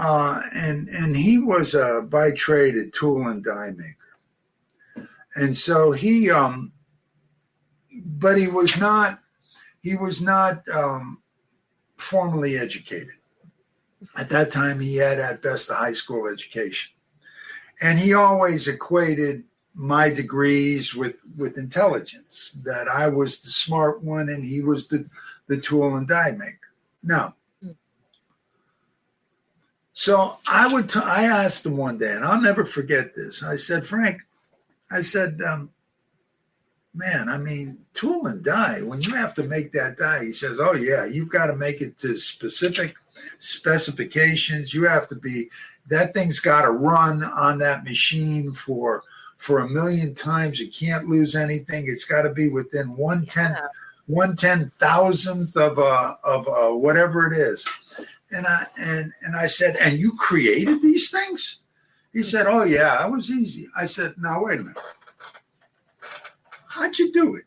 Speaker 3: he was by trade a tool and die maker, and so but he was not formally educated. At that time, he had at best a high school education. And he always equated my degrees with intelligence, that I was the smart one and he was the tool and die maker. No. So I asked him one day, and I'll never forget this. I said, Frank, man, I mean, tool and die, when you have to make that die, he says, oh, yeah, you've got to make it to specific specifications. You have to be, that thing's got to run on that machine for a million times. You can't lose anything. It's got to be within 1/10,000th of whatever it is. And I said, and you created these things? He said, oh, yeah, that was easy. I said, now, wait a minute. How'd you do it?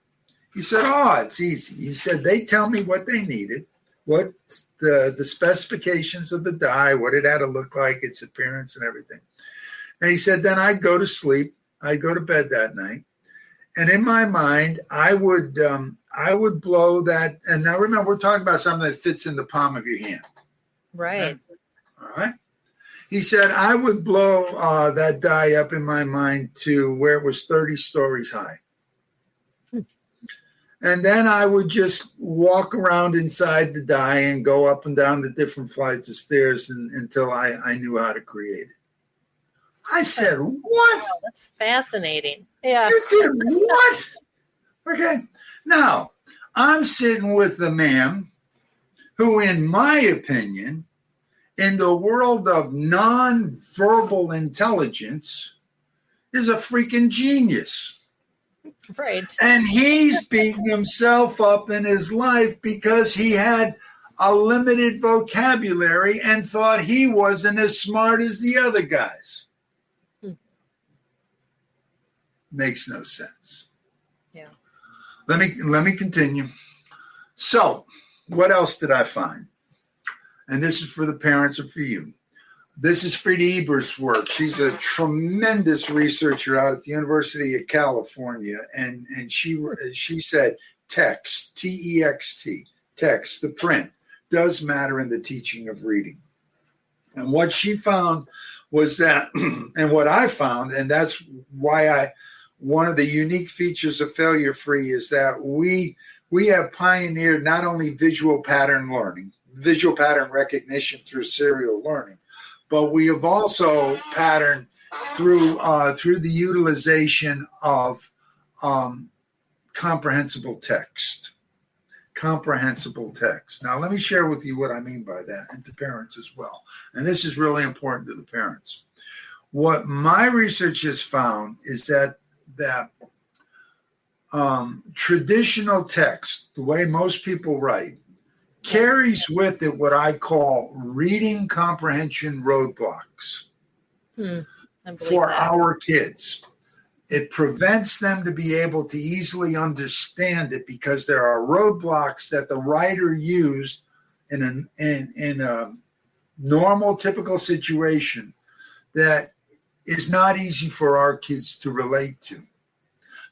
Speaker 3: He said, oh, it's easy. He said, they tell me what they needed, what the specifications of the die, what it had to look like, its appearance and everything. And he said, then I'd go to sleep. I'd go to bed that night. And in my mind, I would blow that. And now remember, we're talking about something that fits in the palm of your hand.
Speaker 2: Right.
Speaker 3: All right. He said, I would blow that die up in my mind to where it was 30 stories high. And then I would just walk around inside the die and go up and down the different flights of stairs until I knew how to create it. I said, what?
Speaker 2: Wow, that's fascinating. Yeah.
Speaker 3: You did what? Okay. Now, I'm sitting with the man who, in my opinion, in the world of nonverbal intelligence, is a freaking genius.
Speaker 2: Right.
Speaker 3: And he's beating himself up in his life because he had a limited vocabulary and thought he wasn't as smart as the other guys. Makes no sense.
Speaker 2: Yeah.
Speaker 3: Let me continue. So, what else did I find? And this is for the parents and for you. This is Frida Eber's work. She's a tremendous researcher out at the University of California, and she said text, T-E-X-T, text, the print, does matter in the teaching of reading. And what she found was that, and what I found, and that's why one of the unique features of Failure Free is that we have pioneered not only visual pattern learning, visual pattern recognition through serial learning, but we have also patterned through the utilization of comprehensible text. Comprehensible text. Now, let me share with you what I mean by that, and to parents as well. And this is really important to the parents. What my research has found is that traditional text, the way most people write, carries with it what I call reading comprehension roadblocks for our kids. It prevents them to be able to easily understand it because there are roadblocks that the writer used in a normal, typical situation that is not easy for our kids to relate to.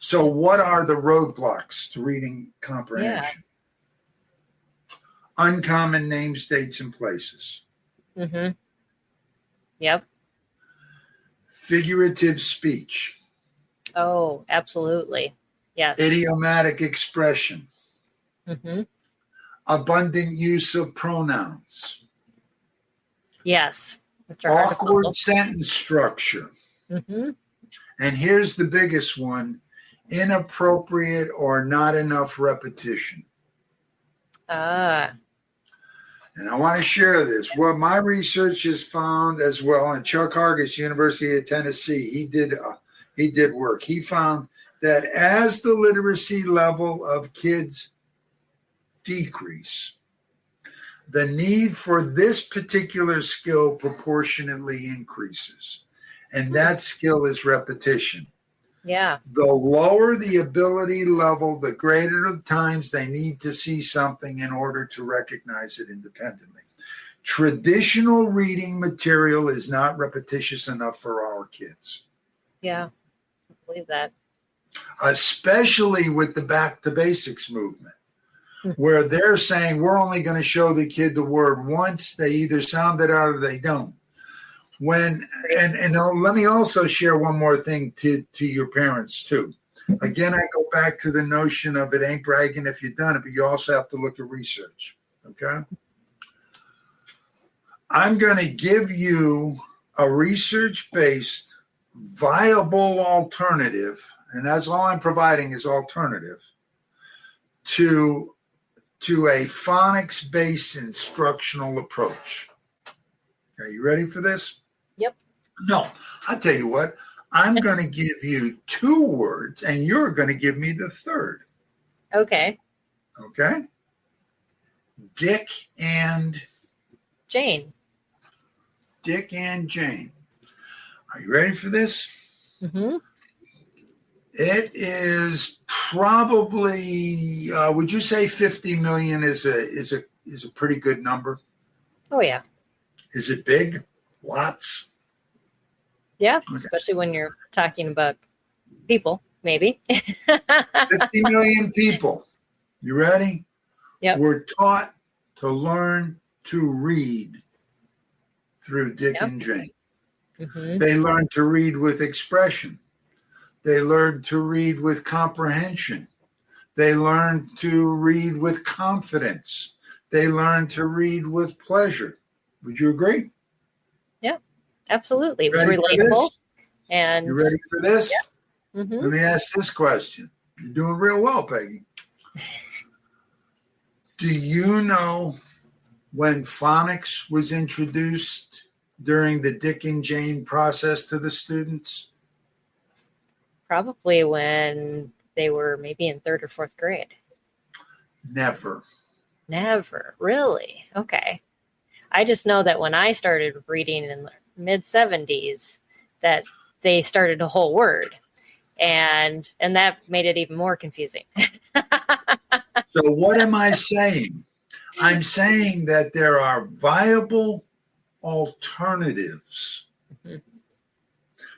Speaker 3: So what are the roadblocks to reading comprehension? Yeah. Uncommon names, dates, and places.
Speaker 2: Mm-hmm. Yep.
Speaker 3: Figurative speech.
Speaker 2: Oh, absolutely. Yes.
Speaker 3: Idiomatic expression.
Speaker 2: Mm-hmm.
Speaker 3: Abundant use of pronouns.
Speaker 2: Yes.
Speaker 3: Awkward sentence structure.
Speaker 2: Mm-hmm.
Speaker 3: And here's the biggest one: inappropriate or not enough repetition. And I want to share this. What my research has found as well, and Chuck Hargis, University of Tennessee, he did work. He found that as the literacy level of kids decrease, the need for this particular skill proportionately increases. And that skill is repetition.
Speaker 2: Yeah.
Speaker 3: The lower the ability level, the greater the times they need to see something in order to recognize it independently. Traditional reading material is not repetitious enough for our kids.
Speaker 2: Yeah, I believe that.
Speaker 3: Especially with the back to basics movement. where they're saying we're only going to show the kid the word once. They either sound it out or they don't. And let me also share one more thing to your parents too. Again, I go back to the notion of it ain't bragging if you've done it, but you also have to look at research. Okay. I'm going to give you a research-based, viable alternative, and that's all I'm providing is alternative to a phonics-based instructional approach. Are you ready for this?
Speaker 2: Yep.
Speaker 3: No, I'll tell you what. I'm going to give you 2 words, and you're going to give me the third.
Speaker 2: Okay.
Speaker 3: Okay? Dick and
Speaker 2: Jane.
Speaker 3: Dick and Jane. Are you ready for this?
Speaker 2: Mm-hmm.
Speaker 3: It is probably, would you say 50 million is a pretty good number?
Speaker 2: Oh, yeah.
Speaker 3: Is it big? Lots?
Speaker 2: Yeah,
Speaker 3: Okay.
Speaker 2: especially when you're talking about people, maybe.
Speaker 3: 50 million people. You ready?
Speaker 2: Yep.
Speaker 3: We're taught to learn to read through Dick and Jane.
Speaker 2: Mm-hmm.
Speaker 3: They learn to read with expression. They learn to read with comprehension. They learn to read with confidence. They learn to read with pleasure. Would you agree?
Speaker 2: Yeah, absolutely. It was
Speaker 3: Ready for
Speaker 2: relatable.
Speaker 3: this?
Speaker 2: And
Speaker 3: You ready for this?
Speaker 2: Yeah. Mm-hmm.
Speaker 3: Let me ask this question. You're doing real well, Peggy. Do you know when phonics was introduced during the Dick and Jane process to the students?
Speaker 2: Probably when they were maybe in 3rd or 4th grade.
Speaker 3: Never.
Speaker 2: Never. Really? Okay. I just know that when I started reading in the mid-70s, that they started a whole word. And that made it even more confusing.
Speaker 3: So what am I saying? I'm saying that there are viable alternatives.
Speaker 2: Mm-hmm.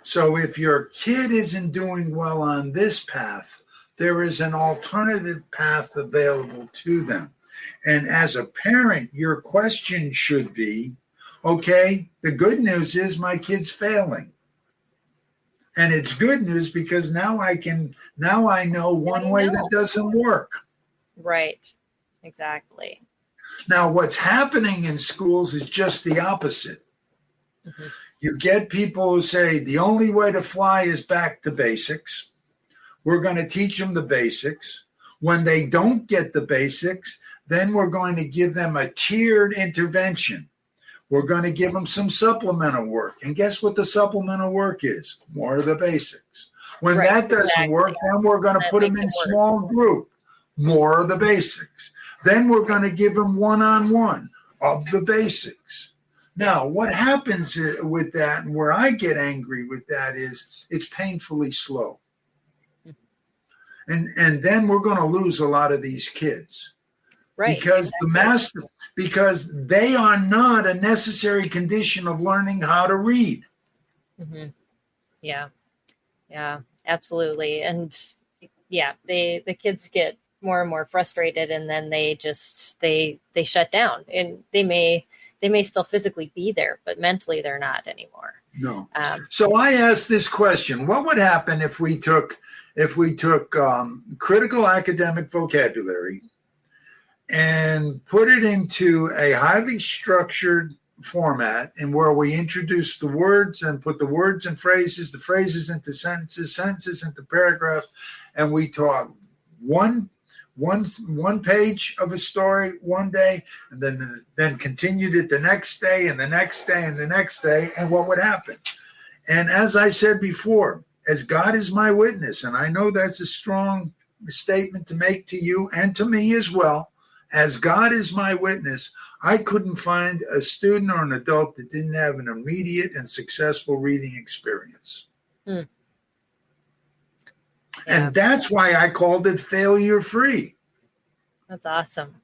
Speaker 3: So if your kid isn't doing well on this path, there is an alternative path available to them. And as a parent, your question should be, okay, the good news is my kid's failing. And it's good news because now I know one way that doesn't work.
Speaker 2: Right. Exactly.
Speaker 3: Now, what's happening in schools is just the opposite. Mm-hmm. You get people who say the only way to fly is back to basics. We're going to teach them the basics. When they don't get the basics, then we're going to give them a tiered intervention. We're going to give them some supplemental work. And guess what the supplemental work is? More of the basics. When that doesn't work, then we're going to put them in small group. More of the basics. Then we're going to give them one-on-one of the basics. Now, what happens with that, and where I get angry with that, is it's painfully slow. And then we're going to lose a lot of these kids. Right. Because they are not a necessary condition of learning how to read.
Speaker 2: Mm-hmm. Yeah. Yeah, absolutely. And yeah, the kids get more and more frustrated, and then they shut down, and they may still physically be there, but mentally they're not anymore.
Speaker 3: No. So I asked this question: what would happen if we took critical academic vocabulary and put it into a highly structured format, and where we introduce the words and put the words and phrases, the phrases into sentences, sentences into paragraphs, and we taught one page of a story one day, and then continued it the next day and the next day and the next day, and what would happen? And as I said before, as God is my witness, and I know that's a strong statement to make to you and to me as well, as God is my witness, I couldn't find a student or an adult that didn't have an immediate and successful reading experience. Mm. And that's why I called it failure free.
Speaker 2: That's awesome.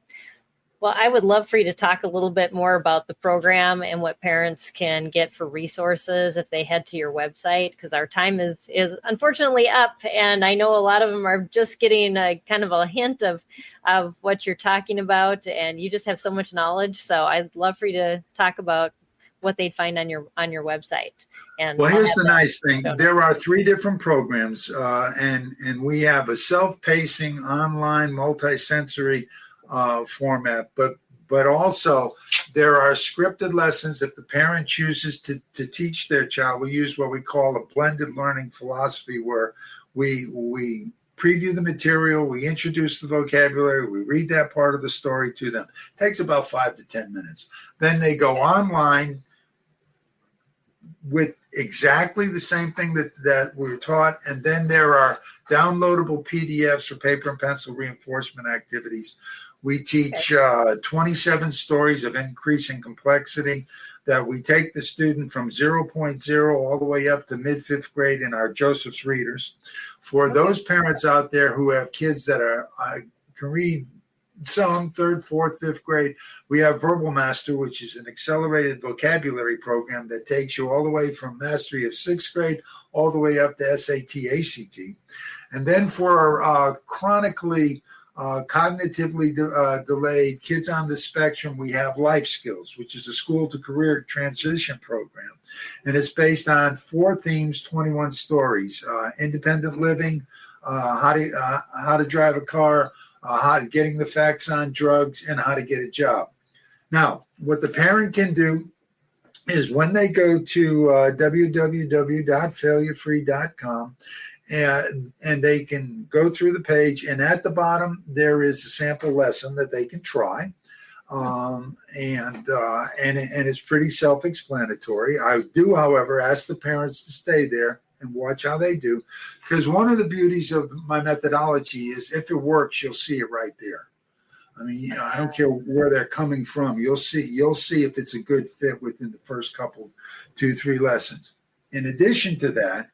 Speaker 2: Well, I would love for you to talk a little bit more about the program and what parents can get for resources if they head to your website, because our time is unfortunately up. And I know a lot of them are just getting a kind of a hint of what you're talking about. And you just have so much knowledge. So I'd love for you to talk about what they'd find on your website. And
Speaker 3: well, here's the nice thing. There are 3 different programs, and we have a self-pacing, online, multi-sensory format, but also there are scripted lessons. If the parent chooses to teach their child, we use what we call a blended learning philosophy, where we preview the material, we introduce the vocabulary, we read that part of the story to them. It takes about 5 to 10 minutes. Then they go online with exactly the same thing that we were taught. And then there are downloadable PDFs for paper and pencil reinforcement activities. We teach 27 stories of increasing complexity that we take the student from 0.0 all the way up to mid-5th grade in our Joseph's Readers. For those parents out there who have kids that can read some 3rd, 4th, 5th grade, we have Verbal Master, which is an accelerated vocabulary program that takes you all the way from mastery of 6th grade all the way up to SAT, ACT. And then for chronically cognitively delayed kids on the spectrum, we have Life Skills, which is a school to career transition program. And it's based on 4 themes, 21 stories: independent living, how to drive a car, getting the facts on drugs, and how to get a job. Now, what the parent can do is when they go to www.failurefree.com, and they can go through the page, and at the bottom there is a sample lesson that they can try, and it's pretty self-explanatory. I do, however, ask the parents to stay there and watch how they do, because one of the beauties of my methodology is if it works, you'll see it right there. I mean, I don't care where they're coming from. You'll see if it's a good fit within the first couple, 2-3 lessons. In addition to that,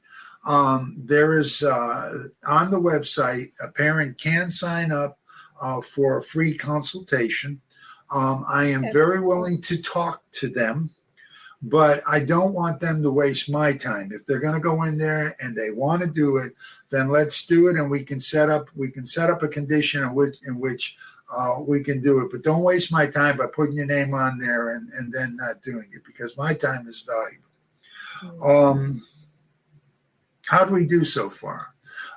Speaker 3: there is on the website, a parent can sign up for a free consultation. I am very willing to talk to them, but I don't want them to waste my time. If they're going to go in there and they want to do it, then let's do it, and we can set up a condition in which we can do it. But don't waste my time by putting your name on there and then not doing it, because my time is valuable. How do we do so far?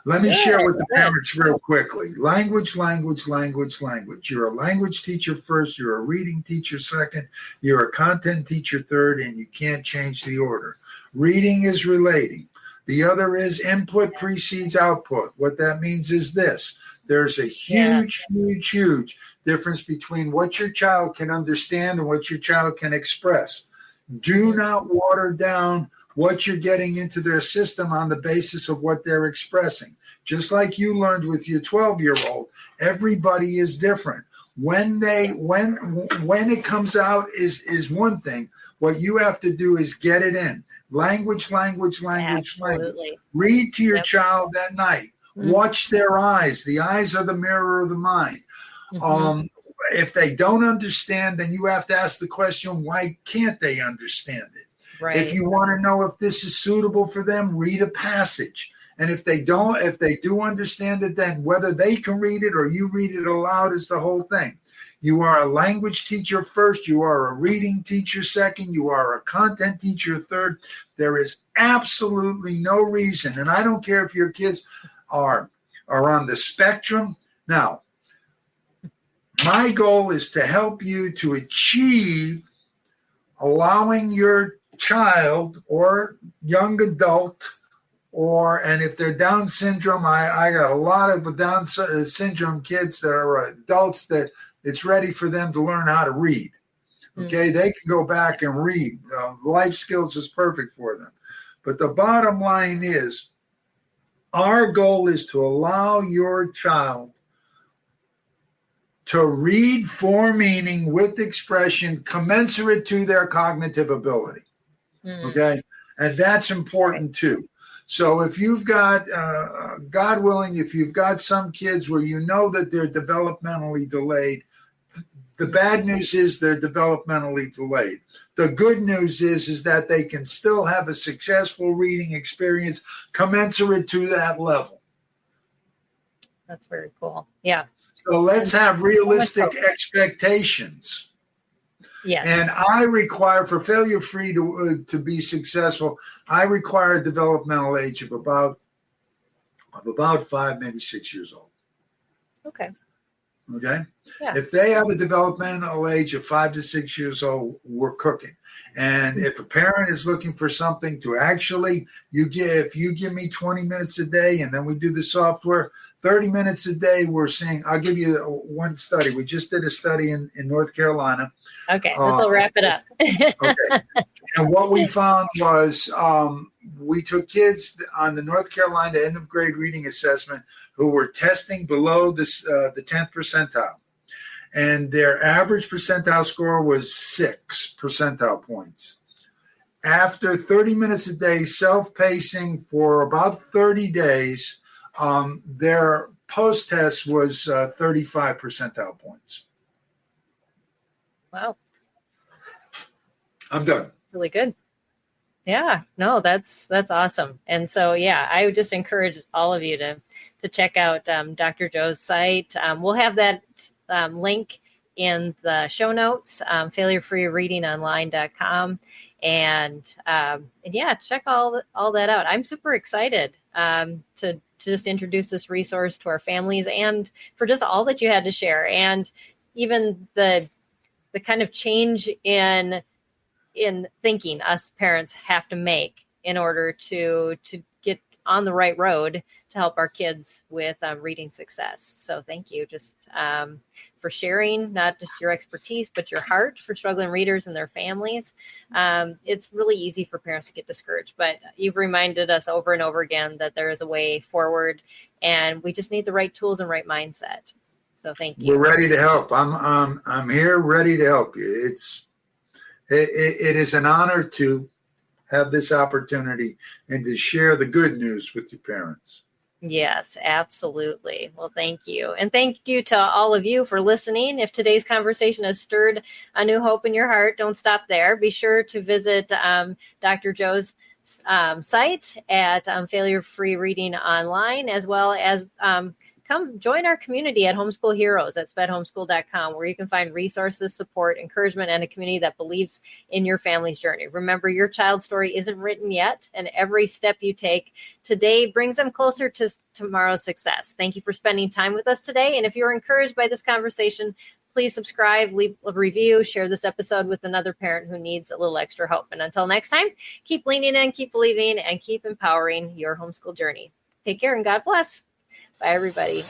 Speaker 3: Let me share with the parents real quickly. Language. You're a language teacher first. You're a reading teacher second. You're a content teacher third, and you can't change the order. Reading is relating. The other is input precedes output. What that means is this. There's a huge difference between what your child can understand and what your child can express. Do not water down what you're getting into their system on the basis of what they're expressing. Just like you learned with your 12-year-old, everybody is different. When it comes out is one thing. What you have to do is get it in. Language. Read to your child at night. Watch their eyes. The eyes are the mirror of the mind. If they don't understand, then you have to ask the question, why can't they understand it?
Speaker 2: Right.
Speaker 3: If you want to know if this is suitable for them, read a passage. And if they do understand it, then whether they can read it or you read it aloud is the whole thing. You are a language teacher first. You are a reading teacher second. You are a content teacher third. There is absolutely no reason. And I don't care if your kids are on the spectrum. Now, my goal is to help you to achieve allowing your child or young adult, and if they're Down syndrome, I got a lot of Down syndrome kids that are adults that it's ready for them to learn how to read. Okay, they can go back and read. Life Skills is perfect for them. But the bottom line is, our goal is to allow your child to read for meaning with expression commensurate to their cognitive ability. Okay, and that's important too. So if you've got, God willing, if you've got some kids where you know that they're developmentally delayed, The bad news is they're developmentally delayed. The good news is that they can still have a successful reading experience commensurate to that level.
Speaker 2: That's very cool. Yeah.
Speaker 3: So let's have realistic expectations.
Speaker 2: Yes.
Speaker 3: And I require, for failure-free to be successful, I require a developmental age of about 5, maybe 6 years old.
Speaker 2: Okay.
Speaker 3: Okay.
Speaker 2: Yeah.
Speaker 3: If they have a developmental age of 5 to 6 years old, we're cooking. And if a parent is looking for something to actually, if you give me 20 minutes a day and then we do the software, 30 minutes a day, we're seeing, I'll give you one study. We just did a study in North Carolina.
Speaker 2: Okay. This will wrap it up.
Speaker 3: Okay. And what we found was we took kids on the North Carolina end of grade reading assessment who were testing below the 10th percentile. And their average percentile score was 6 percentile points. After 30 minutes a day, self-pacing for about 30 days, their post-test was 35 percentile points.
Speaker 2: Wow.
Speaker 3: I'm done.
Speaker 2: Really good. Yeah, no, that's awesome. And so, yeah, I would just encourage all of you to check out Dr. Joe's site. We'll have that link in the show notes, failurefreereadingonline.com. And yeah, check all that out. I'm super excited to just introduce this resource to our families and for just all that you had to share. And even the kind of change in thinking us parents have to make in order to get on the right road to help our kids with reading success. So thank you just for sharing not just your expertise, but your heart for struggling readers and their families. It's really easy for parents to get discouraged, but you've reminded us over and over again that there is a way forward and we just need the right tools and right mindset. So thank you.
Speaker 3: We're ready to help. I'm here ready to help you. It is an honor to have this opportunity and to share the good news with your parents.
Speaker 2: Yes, absolutely. Well, thank you. And thank you to all of you for listening. If today's conversation has stirred a new hope in your heart, don't stop there. Be sure to visit Dr. Joe's site at Failure Free Reading Online, as well as come join our community at Homeschool Heroes at spedhomeschool.com, where you can find resources, support, encouragement, and a community that believes in your family's journey. Remember, your child's story isn't written yet, and every step you take today brings them closer to tomorrow's success. Thank you for spending time with us today. And if you're encouraged by this conversation, please subscribe, leave a review, share this episode with another parent who needs a little extra hope. And until next time, keep leaning in, keep believing, and keep empowering your homeschool journey. Take care and God bless. Bye, everybody.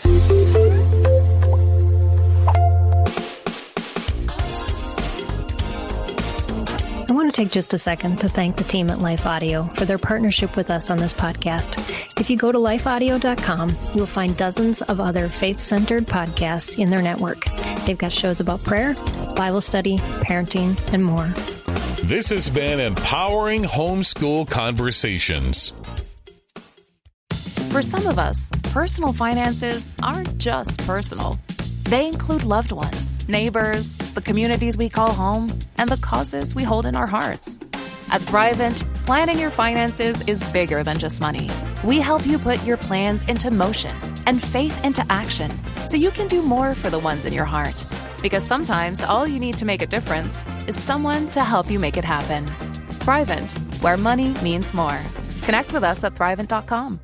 Speaker 1: I want to take just a second to thank the team at Life Audio for their partnership with us on this podcast. If you go to lifeaudio.com, you'll find dozens of other faith-centered podcasts in their network. They've got shows about prayer, Bible study, parenting, and more.
Speaker 9: This has been Empowering Homeschool Conversations.
Speaker 8: For some of us, personal finances aren't just personal. They include loved ones, neighbors, the communities we call home, and the causes we hold in our hearts. At Thrivent, planning your finances is bigger than just money. We help you put your plans into motion and faith into action so you can do more for the ones in your heart. Because sometimes all you need to make a difference is someone to help you make it happen. Thrivent, where money means more. Connect with us at Thrivent.com.